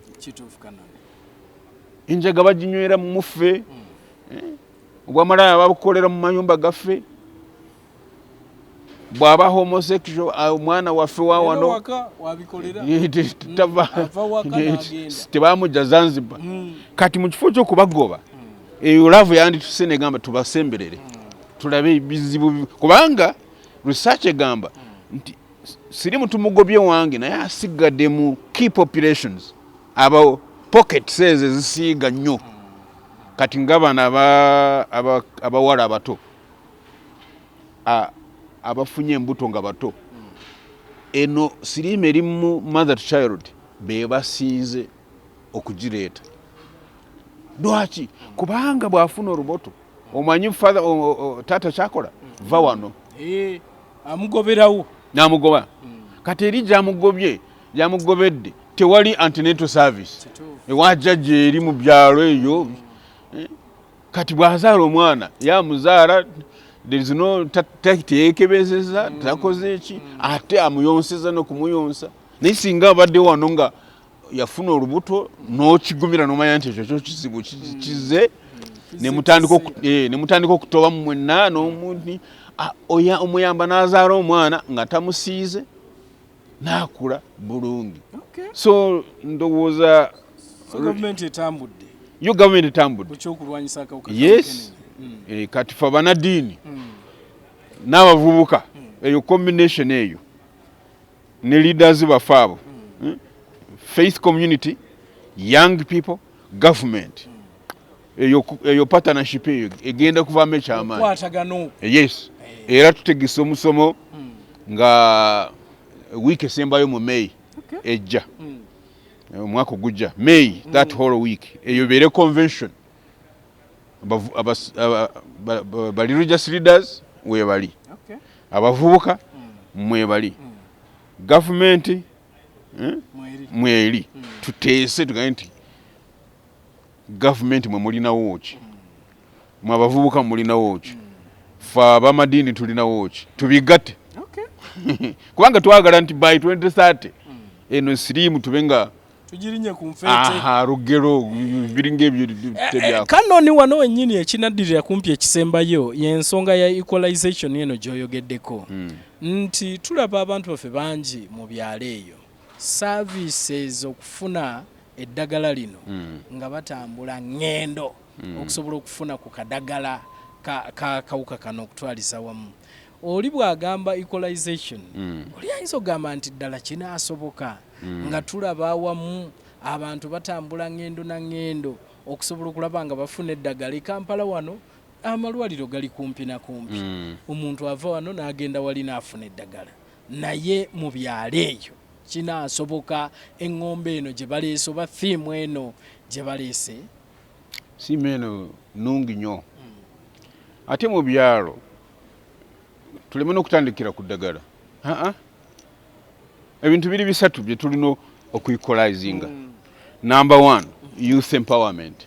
Enjaga baginywera mu muffe obwamalaya babukolera mu mayumba gaffe bwaba homosexual omwana waffe wa wano tebamujja Zanzibar kati mu kifo ky'okubagoba eyo laavu yandituse negamba tubasemberere tulabe ebizibu kubanga research egamba nti siri mutumugobye wange naye asigadde mu key populations aba pocket says zisiiga nnyo kati ng'abaana abawala abato abafunye embuto nga bato eno sirimu erimu mother to child be basinze okugireeta. Lwaki? Kubanga bw'afuna olubuto omanyi taata kyakola va wano amugoberawo n'amugoba kati eri gyamugobedde tewali antenatal service ewajjajja eri mu byalo eyo kati bw'azaala omwana yamuzaala there is no teekebezeza takoze eki ate amuyonseza n'okumuyonsa naye singa abadde wano nga yafuna olubuto n'okigumira n'omanya nti ekyo kyo kizibu kize ne mutandika okutoba mu mwenna n'omuntu omuyamba n'azaala omwana nga tamusiize n'akula bulungi. So ndowooza gavumenti etambudde. Yo gavumenti etambudde. Ekyokulwanyisa akawuka. Yes. Kati fe abanaddiini n'abavubuka eyo combination eyo ne leaders baffe abo faith community, young people, government. Eyo partnership eyo egenda kuvaamu ekyamaanyi. Kwatagano. Yes. Era tutegese omusomo nga week esembayo mu May ejja. Omwaka ogujja May that whole week eyo beere convention. Ba religious leaders webali. Abavubuka mwebali. Government mweri. Tuteese tugaye nti government mwe mulinawo ki. Mwe abavubuka mulinawo ki. Fa abamadiini tulinawo ki. Tubigatte. Kubanga twagala nti by 2030 eno sirimu tubenga tujirinye ku mfete rugero biringa ebyo tebyako. Kanoni wano wennyini ekinaddirira kumpi ekisembayo y'ensonga ya equalization eno gy'oyogeddeko nti tulaba abantu baffe bangi mu byalo eyo services okufuna eddagala lino nga batambula ngendo okusobola okufuna ku kadagala kawuka kano okutwaliza wamu. Oli bw'agamba equalization oli ayinza okugamba nti ddala kinaasoboka nga tulaba awamu abantu batambula ngendo na ngendo okusobola okulaba nga bafuna eddagala e Kampala wano amalwaliro gali kumpi na kumpi omuntu ava wano n'agenda wali n'afuna eddagala naye mu byalo eyo kinaasoboka eŋŋombe eno gye baleese oba fiimu eno gye baleese? Simu eno nnungi nnyo ate mu byalo tuleme n'okutandikira ku ddagala. Ebintu biri bisatu bye tulina okuyikolayizinga. Number 1, youth empowerment.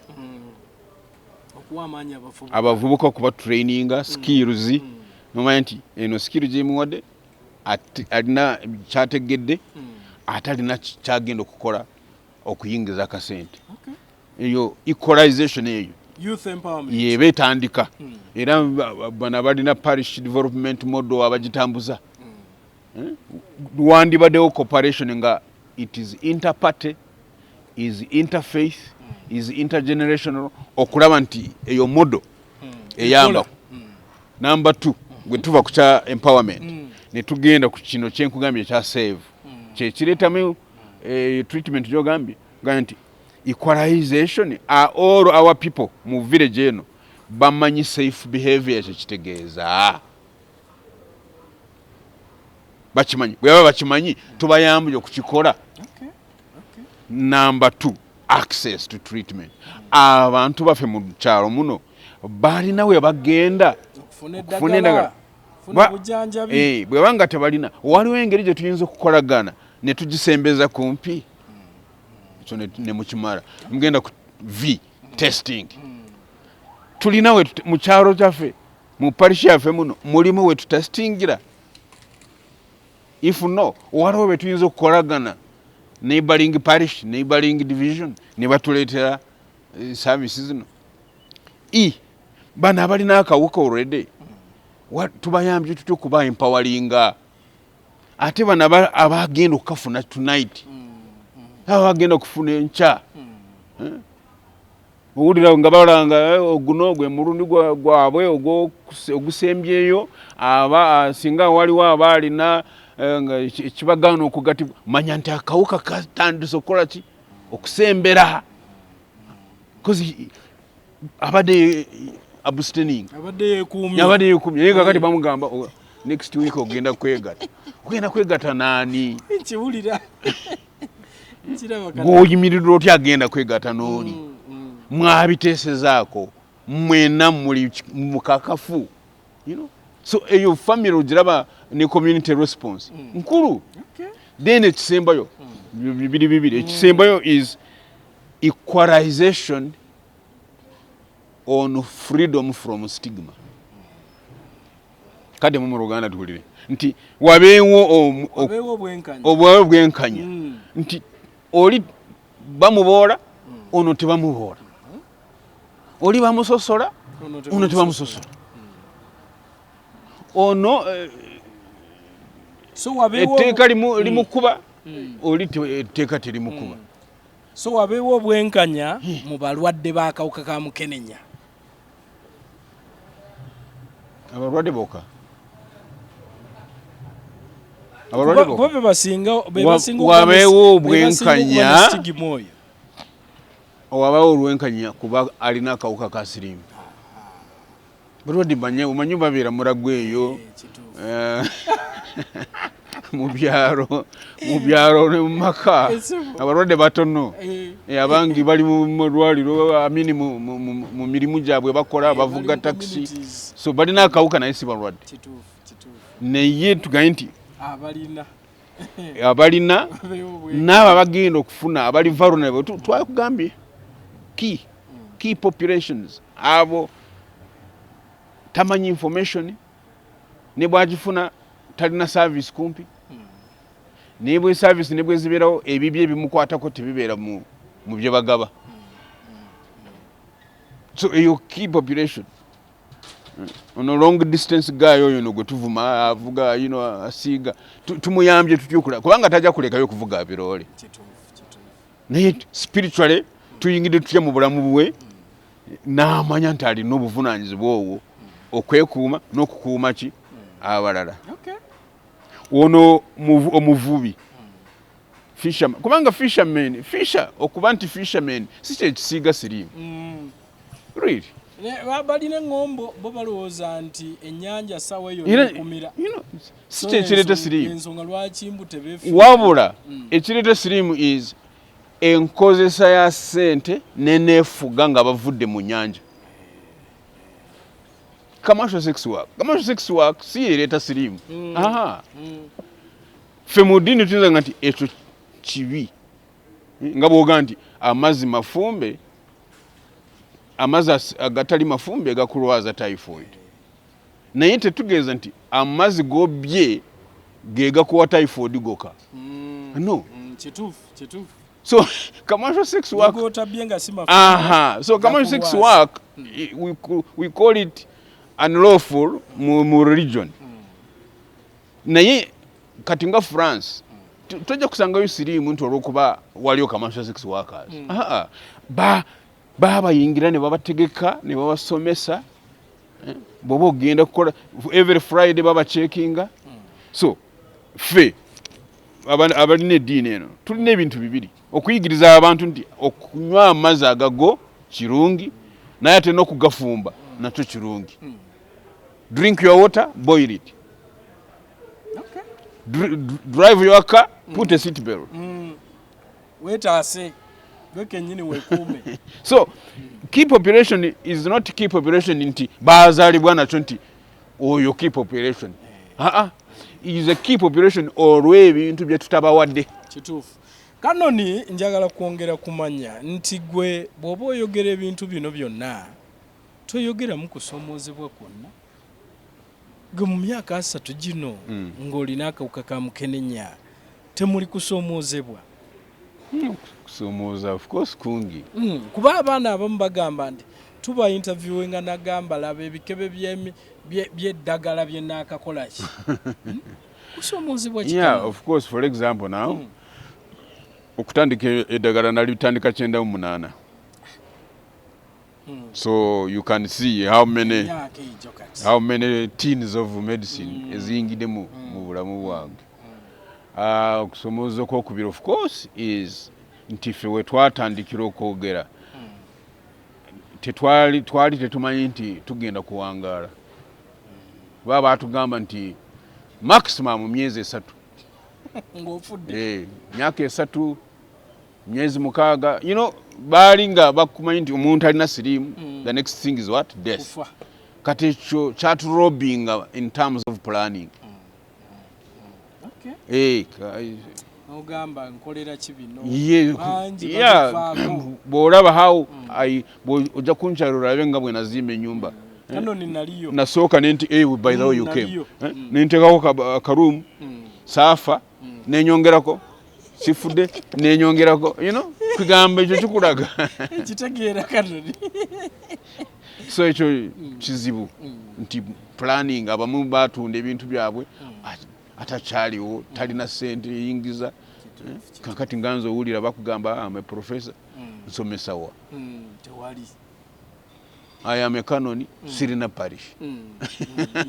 Abavubuka okuba traininga skills. Nomanya nti eno skill gyemuwadde alina kyategedde ate alina kyagenda okukola okuyingiza akasente. Eyo equalization eyo youth empowerment yeba etandika era bana balina parish development model abagitambuza. Wandibaddewo cooperation nga it is interparty, is interfaith, is intergenerational okulaba nti eyo model eyamba. Number 2, gwe tuva ku kya empowerment ne tugenda ku kino kyenkugambye ekya save kyekireetamu treatment gyogambye nti equalization all our people mu village eno bamanyi safe behavior kyekitegeeza bakimanyi bweba bakimanyi tubayambye okukikola. Number 2, access to treatment. Abantu bafe mu kyalo muno balina we bagenda okufuna endagala bwebanga tebalina waliwo engeri gye tuyinza okukolagana ne tugisembeza kumpi ekyo ne mukimala mugenda ku testing. Tulina we mu kyalo kyaffe mu parish yaffe muno mulimu we tutestingira. If no, waliwo we tuyinza okukolagana neighboring parish, neighboring division ne batuleetera services zino. Bana abalina akawuka already tubayambye tutyo kuba empoweringa ate bana abagenda okukafuna tonight abagenda okufuna enkya owulira nga balanga oguno gwe mulundi gwabwe ogusembyeyo singa waliwo abaalina ekibagaana okugatibwa manya nti akawuka katandise okukola ki okusembera abadde abstaining abadde yekumye naye kakati bamugamba next week ogenda kwegata nani nkiwulira bw'oyimirira otya agenda kwegata n'oli mwabiteesezaako mwena muli mukakafu so eyo family ogiraba ne community response nkulu. Then ekisembayo bibiri ekisembayo is equalization on freedom from stigma. Kade mu Luganda tuwulire nti wabeewo bwenkanya nti oli bamuboola ono tebamuboola, oli bamusosola ono tebamusosola, ono etteeka limukuba oli etteeka terimukuba. So wabeewo obwenkanya mu balwadde b'akawuka ka mukenenya. Abalwadde boka bo bebasinga wabeewo obwenkanya wabeewo olwenkanya kuba alina akawuka ka siriimu. Balwadde omanyi babeera mulago eyo mu byalo ne mu maka abalwadde batono abangi bali mu lwaliro amini mu mirimu gyabwe bakola bavuga taxi so balina akawuka naye si balwadde. Naye tugaye nti abalina n'abo bagenda okufuna abali vulnerable twakugambye key populations abo tamanyi information ne bwagifuna talina service kumpi nebwe service nebwe zibeerawo ebibye bimukwatako tebibeera mu bye bagaba. So eyo key population ono long distance guy oyo no gwe tuvuma avuga asiiga tumuyambye tutyukula kubanga tajja kulekayo kuvuga abiroole naye spiritually tuyingidde tutya mu bulamu bwe n'amanya nti alina obuvunaanyizibwa obwo okwekuuma n'okukuuma ki abalala. Ono omuvubi fisherman kubanga fisher okuba nti fisherman si kyekisiiga siriimu really balina ngombo bo balowooza nti ennyanja sawa eyo kumira si kyekireta siriimu ensonga lwaki mbu tebeefu wabula ekireta siriimu is enkozesa ya ssente neneefuga nga bavudde mu nnyanja. Commercial sex work si yereeta siriimu. Ffe mu ddiini tuyinza nti ekyo kibi nga bw'oga nti amazzi mafumbe, amazzi agatali mafumbe gakulwaza typhoid, naye tetugeeza nti amazzi g'obbye ge gakuwa typhoid goka. No. Kituufu. So commercial sex work, so commercial sex work, we call it unlawful mu religion. Naye kati nga France tojja kusangayo siriimu nti olw'okuba waliyo commercial sex workers. Babayingira ne babategeka ne babasomesa, bw'oba ogenda kukola every Friday babacheckinga. So ffe abalina eddiini eno tulina ebintu bibiri: okuyigiriza abantu nti okunywa amazzi agago kirungi, naye ate n'okugafumba nakyo kirungi. Drink your water, boil it. Drive your car, put a seat belt. Wetaase gwekennyini weekuume. So key population is not key population nti baazaalibwa nakyo nti oyo key population. Is a key population olw'ebintu bye tutabawadde. Kituufu. Kanoni njagala kwongera kumanya nti gwe bw'oba oyogera ebintu bino byonna toyogera mu kusomoozebwa kwonna. Gwe mu myaka 3 gino ng'olina akawuka ka mukenenya temuli kusomoozebwa. Kusoomooza of course kungi. Kuba abaana abamu bagamba nti tuba interview nga nagamba laba ebikebe by'eddagala bye naakakola ki. Kusomoozebwa kiki? Yeah, of course, for example now, okutandika eddagala nalitandika 98. So you can see how many teens of medicine eziyingidde mu bulamu bwange. Okusomooza okwokubiri of course is nti ffe we twatandikira okwogera twali tetumanyi nti tugenda kuwangaala. Baba batugamba nti maximum myezi 3. Ng'ofudde. Myaka 3, myezi 6. Baali nga bakumanyi nti omuntu alina siriimu, the next thing is what? Death. Kati ekyo kyaturobinga in terms of planning. Ogamba nkolera kibino. Bw'olaba how ojja kunkyalira olabe nga bwe nazimba ennyumba. Kanoni naliyo. Nasooka nenti by the way you came. Nentekako akaruumu, saafa, nenyongerako, sifudde, nenyongerako, kugamba ekyo kikulaga. Kitegeera Kanoni. So ekyo kizibu nti planning abamu batunda ebintu byabwe atakyaliwo, talina ssente eyingiza. Kakati nganza owulira bakugamba I'm a professor, nsomesa wa. Tewali. I am a canon, sirina parish.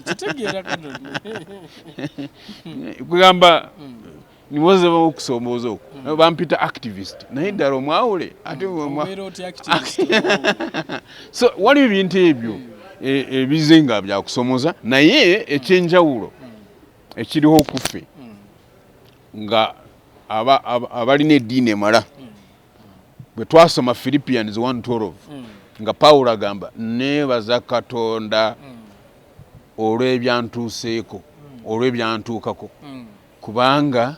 Kitegeera Kanoni. Kugamba niwoze okusomooza okwo. Bampita activist. Naye ddala omwawule ate so waliwo ebintu ebyo ebizenga bya kusomooza, naye ekyenjawulo ekiriho okuffe nga abalina eddiini emala. Bwe twasoma Philippians 1:12 nga Pawulo agamba neebaza Katonda olw'ebyantuuseeko, olw'ebyantuukako, kubanga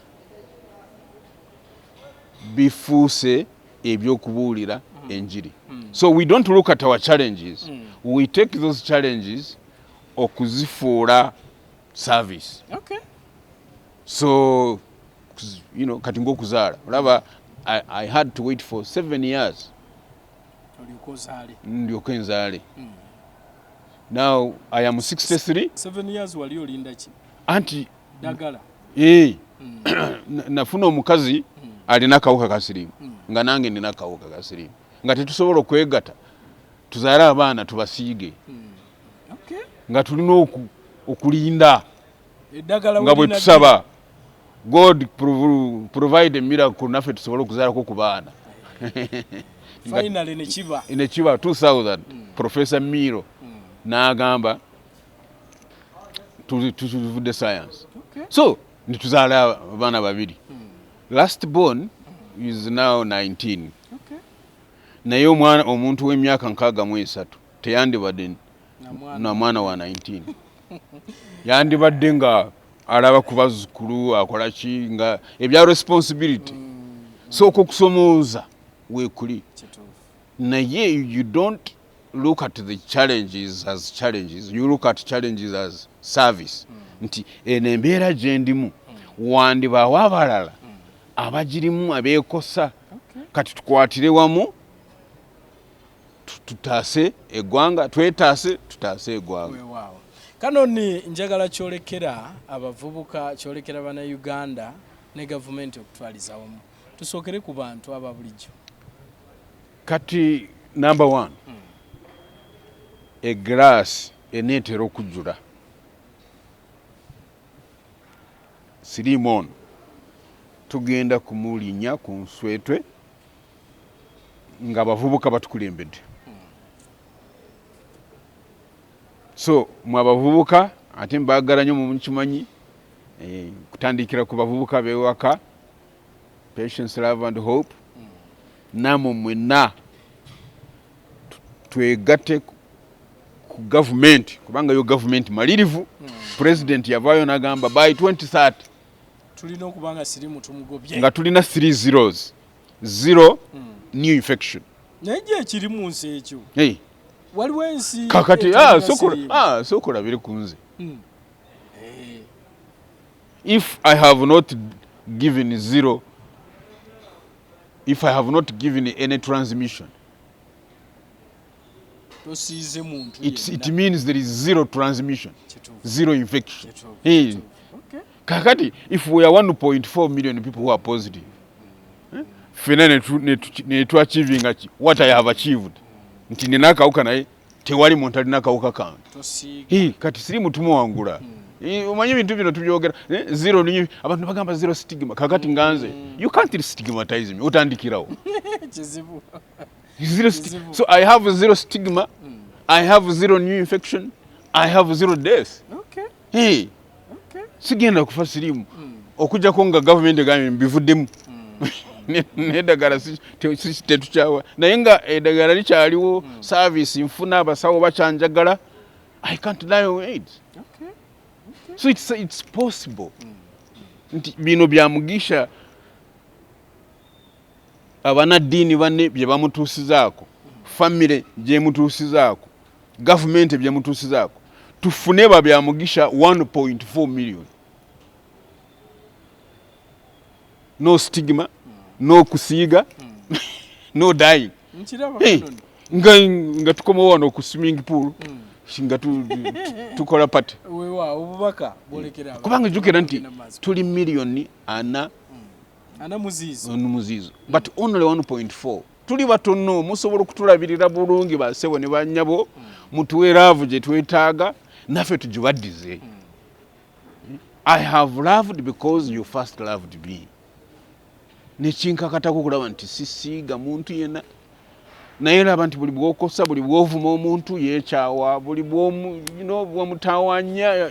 bifuuse ebyokubuulira enjiri. So we don't look at our challenges, we take those challenges okuzifuula service. So kati ng'okuzaala olaba I had to wait for 7 years ndyoke nzaale. Now I am 63. 7 years wali olinda ki? Anti dagala. Nafuna omukazi alina akawuka ka siriimu nga nange nina akawuka ka siriimu nga tetusobola okwegata tuzaale abaana tubasiige nga tulina okulinda nga bwe tusaba God provide a miracle naffe tusobole okuzaalako ku baana. finally ne kiba 2000 Professor Miro n'agamba tuvudde science. So nituzaala abaana babiri. Last born is now 19. Naye omwana omuntu w'emyaka 63 teyandibadde na mwana wa 19. Yandibadde nga alaba ku bazzukulu akola ki nga ebya responsibility. So okukusomooza weekuli. Naye you don't look at the challenges as challenges, you look at challenges as service. Nti eno embeera gye ndimu wandibaawo abalala abagirimu abeekosa kati tukwatire wamu tutaase eggwanga, twetaase tutaase eggwanga. Kanoni njagala kyolekera abavubuka, kyolekera bana Uganda ne gavumenti okutwaliza wamu. Tusookere ku bantu aba bulijjo. Kati number 1, eglass eneetera okujjula. Sirimon tugenda kumulinya ku nswetwe nga abavubuka batukulembedde. So mu abavubuka ate mbaagala nnyo mu kimanyi kutandikira ku bavubuka b'ewaka, patience, love and hope. Namwe mwenna twegatte ku government kubanga yo government malirivu. President yavaayo n'agamba by 2030 tulina okubanga sirimu tumugobye nga tulina 3 zeros. 0 new infection. Naye ekiri mu nsi ekyo waliwo ensi kakati sokola biri ku nze. If I have not given 0, if I have not given any transmission, it means there is 0 transmission, 0 infection. Kakati if we are 1.4 million people who are positive, fena netu achieving what I have achieved. Nti nina akawuka naye tewali muntu alina akawuka kange. Kati siri mutumu wangula. Omanyi ebintu bino tubyogera 0 abantu bagamba 0 stigma. Kakati nganze you can't stigmatize me. Otandikirawo. Kizibu. So I have 0 stigma, I have 0 new infection, I have 0 death. Okay. Sigenda kufa sirimu okujjako nga government egambe bivuddemu. Nedagala tetukyawa naye nga eddagala likyaliwo, service nfuna, abasawo bakyanjagala, I can't die of AIDS. So it's possible. Nti bino byamugisha abanaddiini banne bye bamutuusizaako, family gye mutuusizaako, government bye mutuusizaako, tufune babyamugisha 1.4 million. No stigma, no kusiiga, no dying. Nga tukomawo wano ku swimming pool nga tukola pati. Kubanga jjukira nti tuli miliyoni 4 muziizo. But only 1.4. Tuli batono, musobola okutulabirira bulungi basebo ne bannyabo, mutuwe love gye twetaaga, naffe tugibaddize. I have loved because you first loved me. Nekinkakatako kulaba nti sisiiga muntu yenna. Naye laba nti buli bw'okosa, buli bw'ovuma omuntu yeekyawa, buli bw'omutawaanya,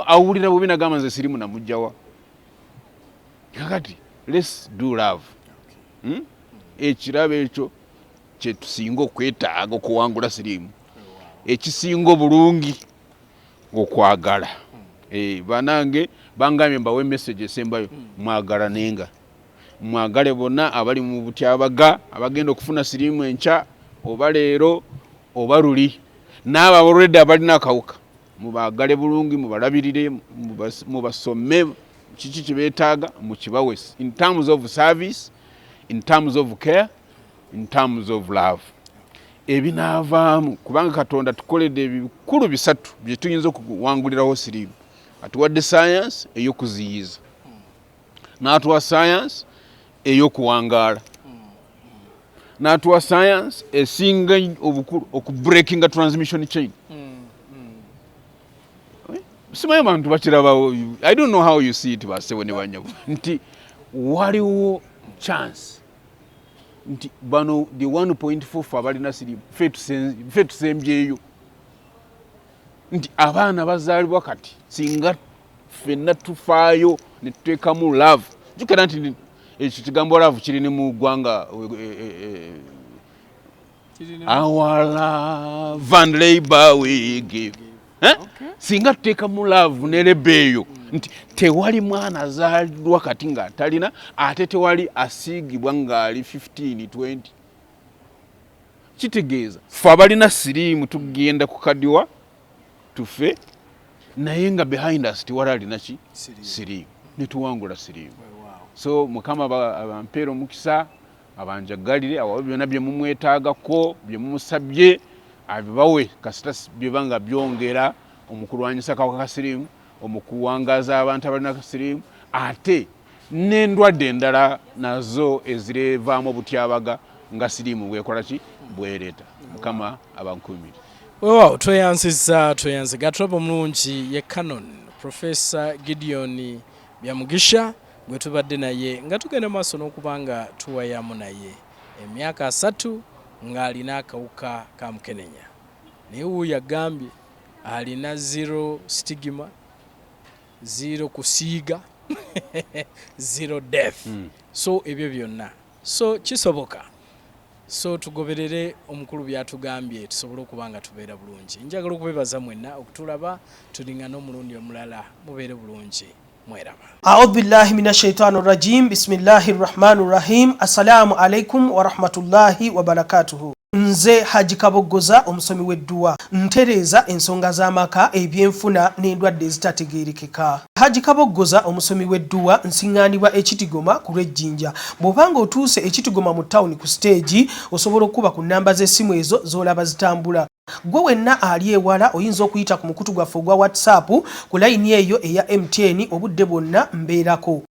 awulira bubi n'agamba nze sirimu namugjawa. Kakati let's do love. Ekirabo ekyo kye tusinga okwetaaga okuwangula sirimu. Ekisinga obulungi okwagala. Banange bangambye mbawe message esembayo, mwagala nenga. Mwagale bonna abali mu butyabaga abagenda okufuna sirimu enkya oba leero oba luli. N'abo already abalina akawuka mubagale bulungi, mubalabirire, mubasome kiki kye beetaaga, mukibawe in terms of service, in terms of care, in terms of love. Ebinaavaamu kubanga Katonda tukoledde ebikulu 3 bye tuyinza okuwangulirawo sirimu. Atuwadde science ey'okuziyiza, n'atuwa science ey'okuwangaala, n'atuwa science esinga obukulu okubreakinga transmission chain. Simanyi abantu bakirabawo. I don't know how you see it basebo ne banyabo nti waliwo chance nti bano the 1.4 abalina siriimu ffe tusembyeyo nti abaana bazaalibwa kati singa ffenna tufaayo ne tuteekamu love jukira nti ekyo kigambo love kiri ne mu ggwanga our love and labor we give. Singa tuteekamu love ne lebeeyo nti tewali mwana azaalibwa kati nga talina ate tewali asiigibwa ng'ali 15-20 kitegeeza ffe abalina siriimu tugenda kukadiwa tufe naye nga behind us tewali alina ki siriimu ne tuwangula siriimu. So mukama abampeera omukisa abanjagalire awo byonna bye mumwetaagako bye mumusabye abibawe kasita byebanga byongera omukulwanyisa kawuka ka siriimu omukuwangaza abantu abalina ka siriimu ate n'endwadde endala nazo ezirevaamu obutyabaga nga siriimu bwekola ki bwereeta. Mukama abankuumire. Wow, tweyanziza gatulaba omulungi ye Canon Professor Gideon Byamugisha gwe tubadde naye nga tugenda maaso n'okubanga tuwayamu naye emyaka 3 ng'alina akawuka ka mukenenya naye wuuyo yagambye alina 0 stigma 0 kusiiga 0 death. So ebyo byonna so kisoboka. So tugoberere omukulu byatugambye tusobole okubanga tubeera bulungi. Njagala okubebaza mwenna okutulaba tulingana omulundi omulala mubeere bulungi mweraba. A'udhu billahi minash shaitani rajim. Bismillahir rahmanir rahim. Assalamu alaikum wa rahmatullahi wa barakatuhu. Nze Haji Kaboggoza omusomi w'edduwa ntereza ensonga z'amaka ebyenfuna n'endwadde ezitategeerekeka. Haji Kaboggoza omusomi w'edduwa nsiŋŋaanibwa ekitigoma ku lw'ejjinja. Bw'obanga otuuse ekitigoma mu ttawuni ku siteegi osobola okuba ku nnamba z'essimu ezo z'olaba zitambula. Gwe wenna ali ewala oyinza okuyita ku mukutu gwaffe ogwa WhatsApp ku layini eyo eya MTN obudde bwonna mbeerako.